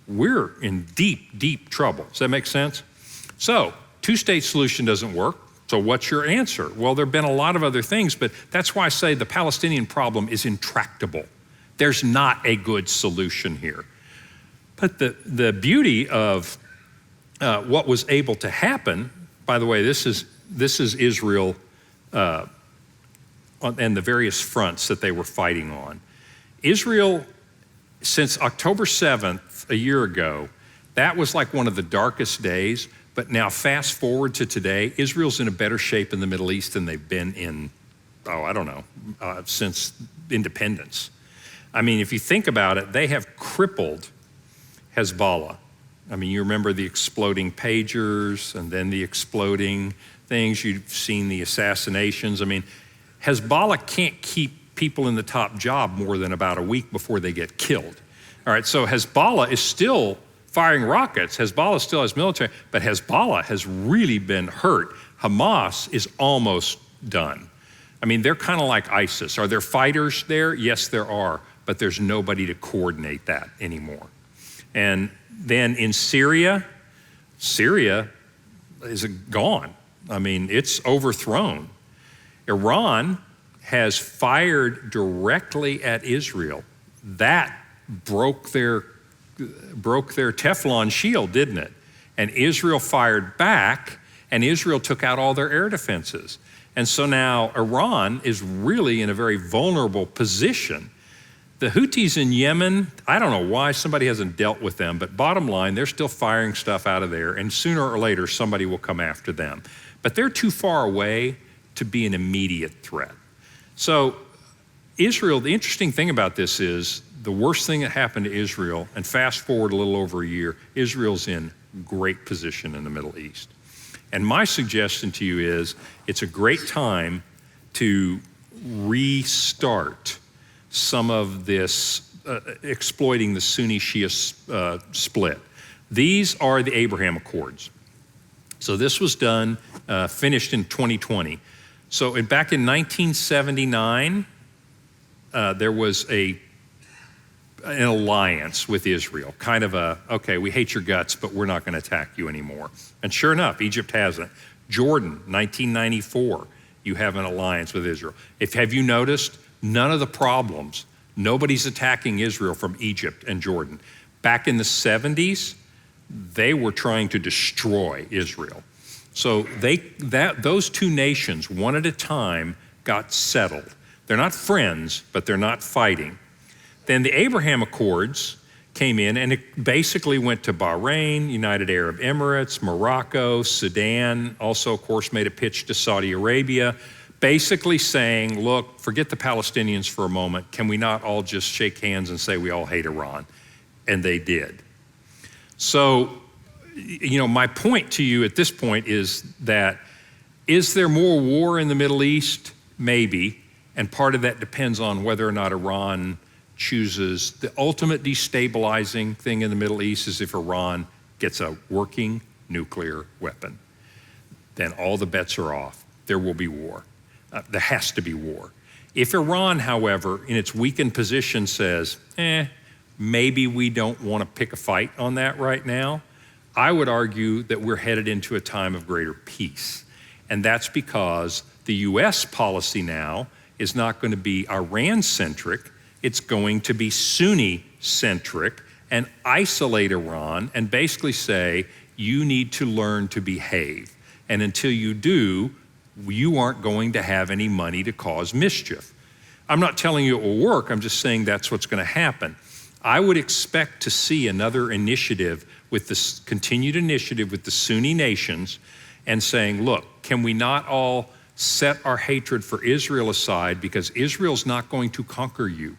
we're in deep, deep trouble. Does that make sense? So 2-state solution doesn't work. So what's your answer? Well, there have been a lot of other things, but that's why I say the Palestinian problem is intractable. There's not a good solution here. But the beauty of what was able to happen, by the way, this is Israel and the various fronts that they were fighting on. Israel, since October 7th, a year ago, that was like one of the darkest days. But now fast forward to today, Israel's in a better shape in the Middle East than they've been in, since independence. I mean, if you think about it, they have crippled Hezbollah. I mean, you remember the exploding pagers and then the exploding things. You've seen the assassinations. I mean, Hezbollah can't keep people in the top job more than about a week before they get killed. All right, so Hezbollah is still firing rockets. Hezbollah still has military, but Hezbollah has really been hurt. Hamas is almost done. I mean, they're kind of like ISIS. Are there fighters there? Yes, there are, but there's nobody to coordinate that anymore. And then in Syria is gone. I mean, it's overthrown. Iran has fired directly at Israel. That broke their Teflon shield, didn't it? And Israel fired back, and Israel took out all their air defenses. And so now Iran is really in a very vulnerable position. The Houthis in Yemen, I don't know why somebody hasn't dealt with them, but bottom line, they're still firing stuff out of there, and sooner or later somebody will come after them. But they're too far away to be an immediate threat. So Israel, the interesting thing about this is the worst thing that happened to Israel, and fast forward a little over a year, Israel's in great position in the Middle East. And my suggestion to you is it's a great time to restart some of this exploiting the Sunni-Shia split. These are the Abraham Accords. So this was done, finished in 2020. So back in 1979, there was an alliance with Israel, kind of okay, we hate your guts, but we're not going to attack you anymore. And sure enough, Egypt hasn't. Jordan, 1994, you have an alliance with Israel. Have you noticed, none of the problems, nobody's attacking Israel from Egypt and Jordan. Back in the 70s, They were trying to destroy Israel. So those two nations, one at a time, got settled. They're not friends, but they're not fighting. Then the Abraham Accords came in, and it basically went to Bahrain, United Arab Emirates, Morocco, Sudan, also, of course, made a pitch to Saudi Arabia, basically saying, look, forget the Palestinians for a moment. Can we not all just shake hands and say we all hate Iran? And they did. So, my point to you at this point is that, is there more war in the Middle East? Maybe. And part of that depends on whether or not Iran chooses. The ultimate destabilizing thing in the Middle East is if Iran gets a working nuclear weapon. Then all the bets are off. There will be war. There has to be war. If Iran, however, in its weakened position says, maybe we don't want to pick a fight on that right now, I would argue that we're headed into a time of greater peace. And that's because the US policy now is not going to be Iran-centric, it's going to be Sunni-centric and isolate Iran and basically say, you need to learn to behave. And until you do, you aren't going to have any money to cause mischief. I'm not telling you it will work, I'm just saying that's what's going to happen. I would expect to see another initiative with this continued initiative with the Sunni nations and saying, look, can we not all set our hatred for Israel aside because Israel's not going to conquer you.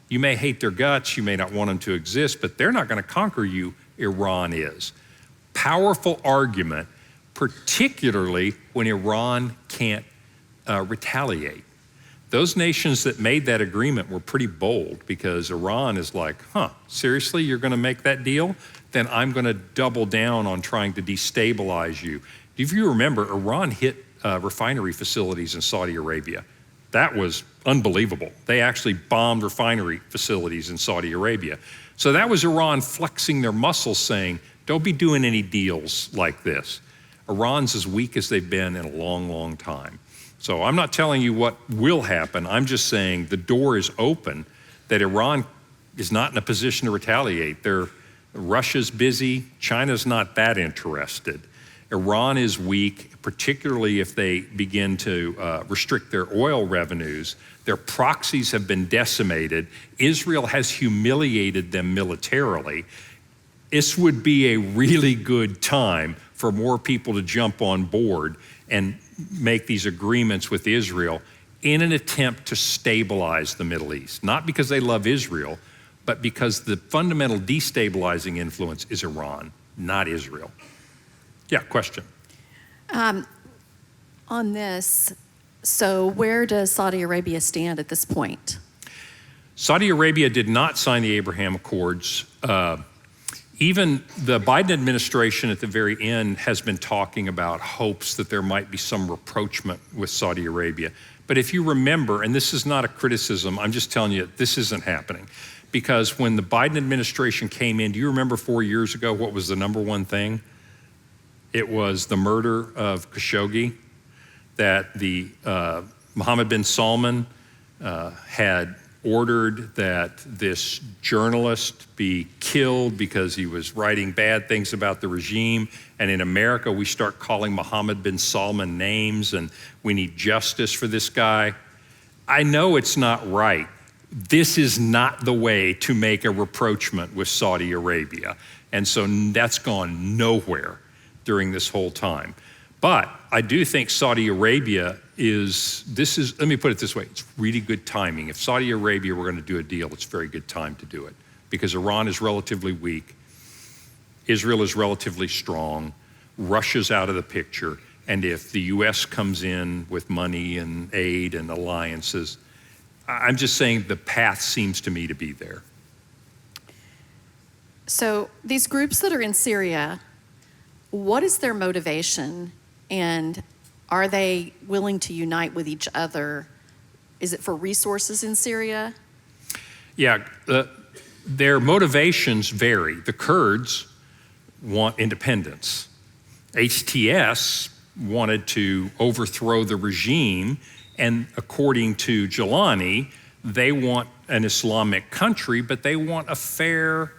You may hate their guts, you may not want them to exist, but they're not going to conquer you, Iran is. Powerful argument, particularly when Iran can't retaliate. Those nations that made that agreement were pretty bold because Iran is like, seriously, you're going to make that deal? Then I'm going to double down on trying to destabilize you. If you remember, Iran hit refinery facilities in Saudi Arabia. That was unbelievable. They actually bombed refinery facilities in Saudi Arabia. So that was Iran flexing their muscles saying, don't be doing any deals like this. Iran's as weak as they've been in a long, long time. So I'm not telling you what will happen. I'm just saying the door is open, that Iran is not in a position to retaliate. Russia's busy. China's not that interested. Iran is weak, particularly if they begin to restrict their oil revenues. Their proxies have been decimated. Israel has humiliated them militarily. This would be a really good time for more people to jump on board and make these agreements with Israel in an attempt to stabilize the Middle East. Not because they love Israel, but because the fundamental destabilizing influence is Iran, not Israel. Yeah, question. On this, so where does Saudi Arabia stand at this point? Saudi Arabia did not sign the Abraham Accords. Even the Biden administration at the very end has been talking about hopes that there might be some rapprochement with Saudi Arabia. But if you remember, and this is not a criticism, I'm just telling you, this isn't happening. Because when the Biden administration came in, do you remember 4 years ago what was the number one thing? It was the murder of Khashoggi, that the Mohammed bin Salman had ordered that this journalist be killed because he was writing bad things about the regime. And in America, we start calling Mohammed bin Salman names and we need justice for this guy. I know it's not right. This is not the way to make a rapprochement with Saudi Arabia. And so that's gone nowhere during this whole time. But I do think Saudi Arabia let me put it this way, it's really good timing. If Saudi Arabia were going to do a deal, it's a very good time to do it because Iran is relatively weak, Israel is relatively strong, Russia's out of the picture, and if the US comes in with money and aid and alliances, I'm just saying the path seems to me to be there. So these groups that are in Syria, what is their motivation, and are they willing to unite with each other? Is it for resources in Syria? Yeah, their motivations vary. The Kurds want independence. HTS wanted to overthrow the regime, and according to Jelani, they want an Islamic country, but they want a fair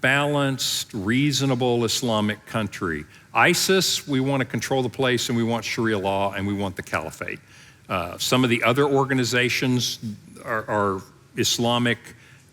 balanced, reasonable Islamic country. ISIS, we want to control the place and we want Sharia law and we want the caliphate. Some of the other organizations are Islamic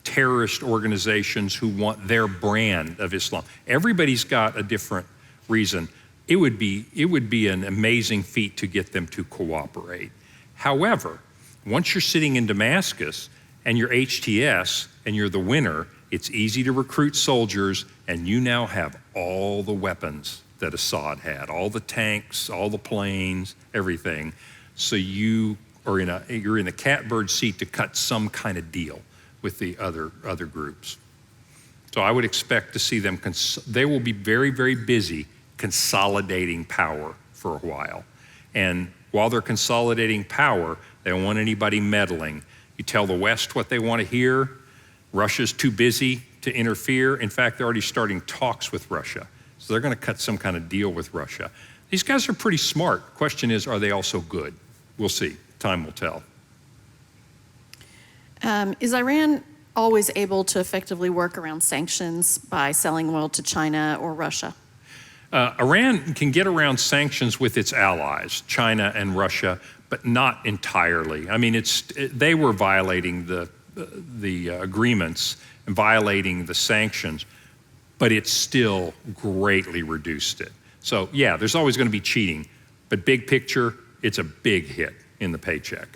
terrorist organizations who want their brand of Islam. Everybody's got a different reason. It would be an amazing feat to get them to cooperate. However, once you're sitting in Damascus and you're HTS and you're the winner, it's easy to recruit soldiers, and you now have all the weapons that Assad had, all the tanks, all the planes, everything. So you're in the catbird seat to cut some kind of deal with the other groups. So I would expect to see them, they will be very, very busy consolidating power for a while. And while they're consolidating power, they don't want anybody meddling. You tell the West what they want to hear. Russia's too busy to interfere. In fact, they're already starting talks with Russia. So they're going to cut some kind of deal with Russia. These guys are pretty smart. Question is, are they also good? We'll see. Time will tell. Is Iran always able to effectively work around sanctions by selling oil to China or Russia? Iran can get around sanctions with its allies, China and Russia, but not entirely. I mean, they were violating the agreements and violating the sanctions, but it still greatly reduced it. So yeah, there's always going to be cheating, but big picture, it's a big hit in the paycheck.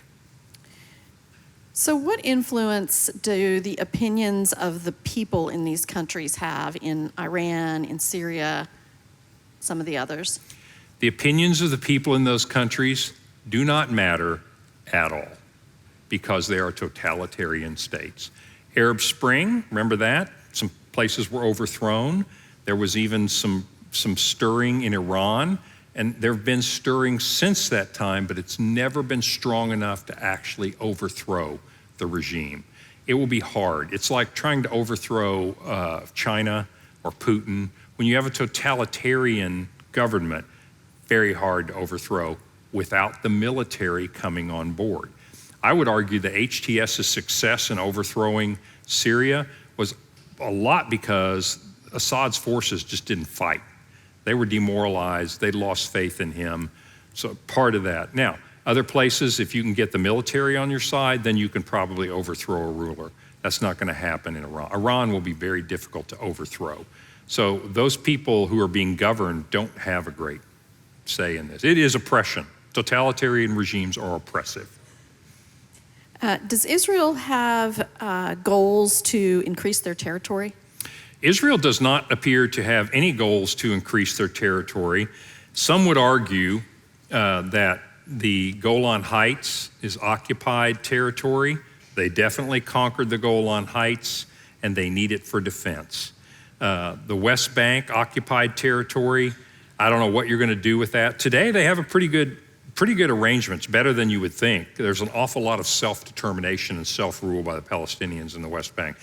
So what influence do the opinions of the people in these countries have in Iran, in Syria, some of the others? The opinions of the people in those countries do not matter at all because they are totalitarian states. Arab Spring, remember that? Some places were overthrown. There was even some stirring in Iran, and there have been stirring since that time, but it's never been strong enough to actually overthrow the regime. It will be hard. It's like trying to overthrow China or Putin. When you have a totalitarian government, very hard to overthrow without the military coming on board. I would argue that HTS's success in overthrowing Syria was a lot because Assad's forces just didn't fight. They were demoralized, they lost faith in him, so part of that. Now, other places, if you can get the military on your side, then you can probably overthrow a ruler. That's not gonna happen in Iran. Iran will be very difficult to overthrow. So those people who are being governed don't have a great say in this. It is oppression. Totalitarian regimes are oppressive. Does Israel have goals to increase their territory? Israel does not appear to have any goals to increase their territory. Some would argue that the Golan Heights is occupied territory. They definitely conquered the Golan Heights, and they need it for defense. The West Bank, occupied territory. I don't know what you're going to do with that. Today, they have a pretty good arrangements, better than you would think. There's an awful lot of self-determination and self-rule by the Palestinians in the West Bank.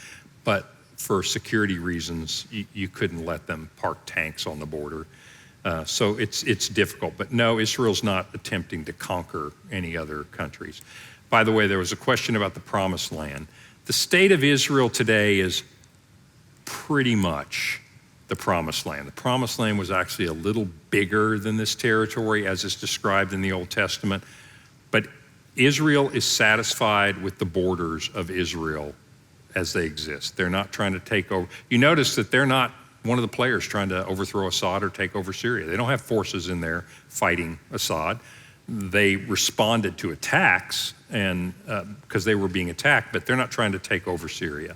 But for security reasons, you couldn't let them park tanks on the border. So it's difficult. But no, Israel's not attempting to conquer any other countries. By the way, there was a question about the Promised Land. The state of Israel today is pretty much the Promised Land. The Promised Land was actually a little bigger than this territory as is described in the Old Testament, but Israel is satisfied with the borders of Israel as they exist. They're not trying to take over. You notice that they're not one of the players trying to overthrow Assad or take over Syria. They don't have forces in there fighting Assad. They responded to attacks and because they were being attacked, but they're not trying to take over Syria.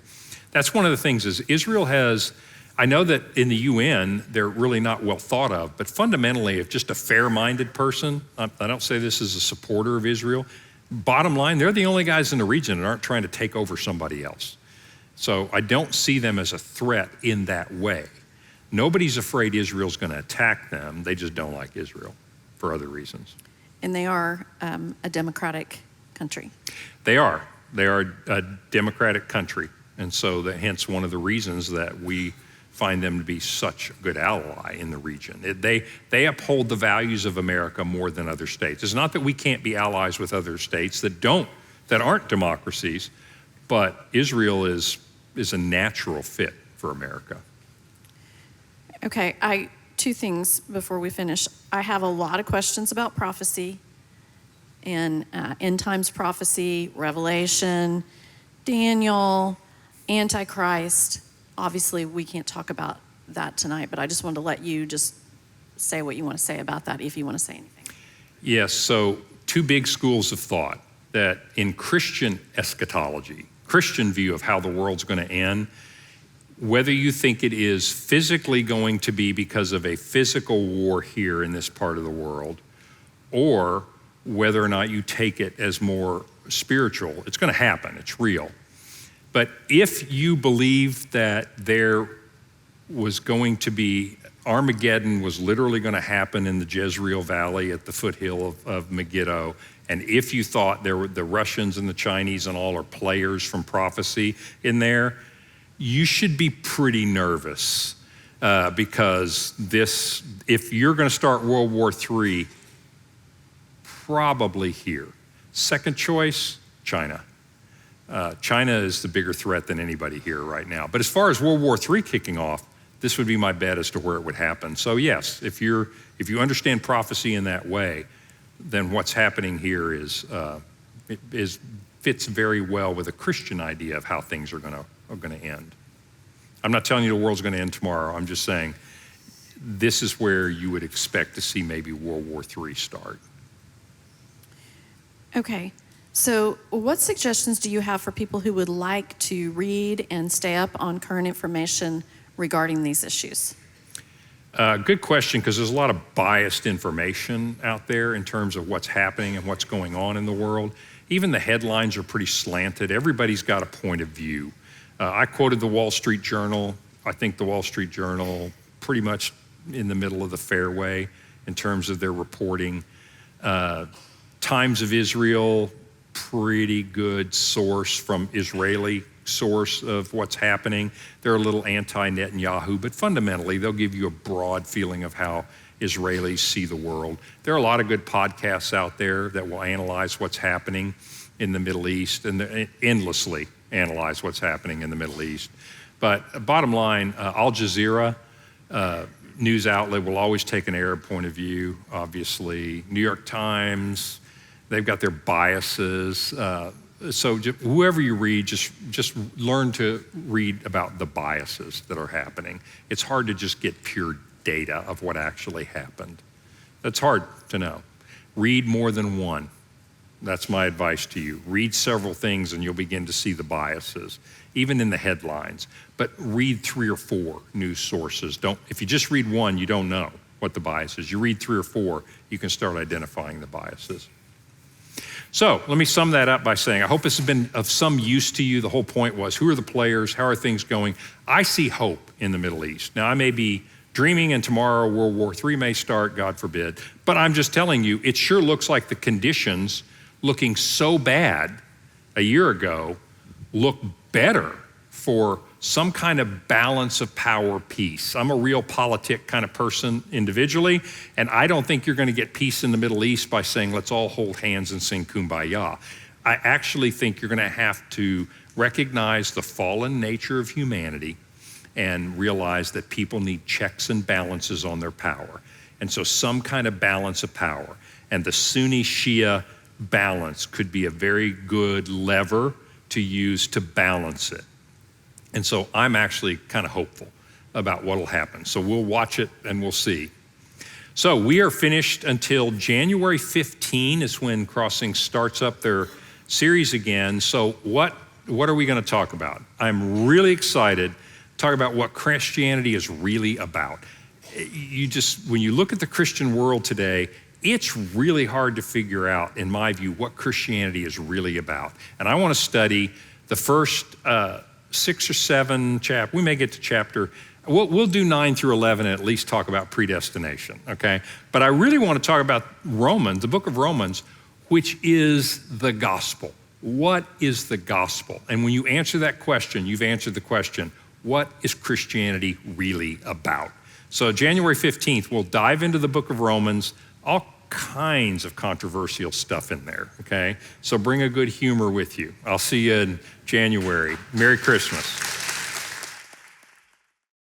That's one of the things is Israel has, I know that in the UN, they're really not well thought of, but fundamentally, if just a fair-minded person, I don't say this as a supporter of Israel, bottom line, they're the only guys in the region that aren't trying to take over somebody else. So I don't see them as a threat in that way. Nobody's afraid Israel's gonna attack them, they just don't like Israel for other reasons. And they are a democratic country. They are a democratic country. And so hence one of the reasons that we find them to be such a good ally in the region. They uphold the values of America more than other states. It's not that we can't be allies with other states that aren't democracies, but Israel is a natural fit for America. Okay, two things before we finish. I have a lot of questions about prophecy and end times prophecy, Revelation, Daniel, Antichrist. Obviously, we can't talk about that tonight, but I just wanted to let you just say what you want to say about that, if you want to say anything. Yes, so two big schools of thought that in Christian eschatology, Christian view of how the world's going to end, whether you think it is physically going to be because of a physical war here in this part of the world, or whether or not you take it as more spiritual, it's going to happen, it's real. But if you believe that there was going to be, Armageddon was literally going to happen in the Jezreel Valley at the foothill of Megiddo, and if you thought there were the Russians and the Chinese and all are players from prophecy in there, you should be pretty nervous because if you're going to start World War III, probably here. Second choice, China. China is the bigger threat than anybody here right now. But as far as World War III kicking off, this would be my bet as to where it would happen. So yes, if you understand prophecy in that way, then what's happening here fits very well with a Christian idea of how things are going to end. I'm not telling you the world's going to end tomorrow. I'm just saying this is where you would expect to see maybe World War III start. Okay, so what suggestions do you have for people who would like to read and stay up on current information regarding these issues? Good question, because there's a lot of biased information out there in terms of what's happening and what's going on in the world. Even the headlines are pretty slanted. Everybody's got a point of view. I quoted the Wall Street Journal. I think the Wall Street Journal pretty much in the middle of the fairway in terms of their reporting. Times of Israel, pretty good source from Israeli source of what's happening. They're a little anti-Netanyahu, but fundamentally they'll give you a broad feeling of how Israelis see the world. There are a lot of good podcasts out there that will analyze what's happening in the Middle East and endlessly analyze what's happening in the Middle East. But bottom line, Al Jazeera, news outlet, will always take an Arab point of view, obviously. New York Times, they've got their biases. So whoever you read, just learn to read about the biases that are happening. It's hard to just get pure data of what actually happened. That's hard to know. Read more than one. That's my advice to you. Read several things and you'll begin to see the biases, even in the headlines. But read 3 or 4 news sources. If you just read one, you don't know what the bias is. You read 3 or 4, you can start identifying the biases. So let me sum that up by saying, I hope this has been of some use to you. The whole point was, who are the players? How are things going? I see hope in the Middle East. Now, I may be dreaming and tomorrow World War III may start, God forbid, but I'm just telling you, it sure looks like the conditions looking so bad a year ago look better for some kind of balance of power peace. I'm a realpolitik kind of person individually, and I don't think you're going to get peace in the Middle East by saying, let's all hold hands and sing Kumbaya. I actually think you're going to have to recognize the fallen nature of humanity and realize that people need checks and balances on their power. And so some kind of balance of power. And the Sunni-Shia balance could be a very good lever to use to balance it. And so I'm actually kind of hopeful about what will happen. So we'll watch it and we'll see. So we are finished until January 15 is when Crossings starts up their series again. So what are we going to talk about? I'm really excited to talk about what Christianity is really about. When you look at the Christian world today, it's really hard to figure out, in my view, what Christianity is really about. And I want to study the first 6 or 7 chapters. We may get to chapter, we'll do 9 through 11 and at least talk about predestination, okay? But I really want to talk about Romans, the book of Romans, which is the gospel. What is the gospel? And when you answer that question, you've answered the question, what is Christianity really about? So January 15th, we'll dive into the book of Romans, all kinds of controversial stuff in there, okay? So bring a good humor with you. I'll see you in January. Merry Christmas.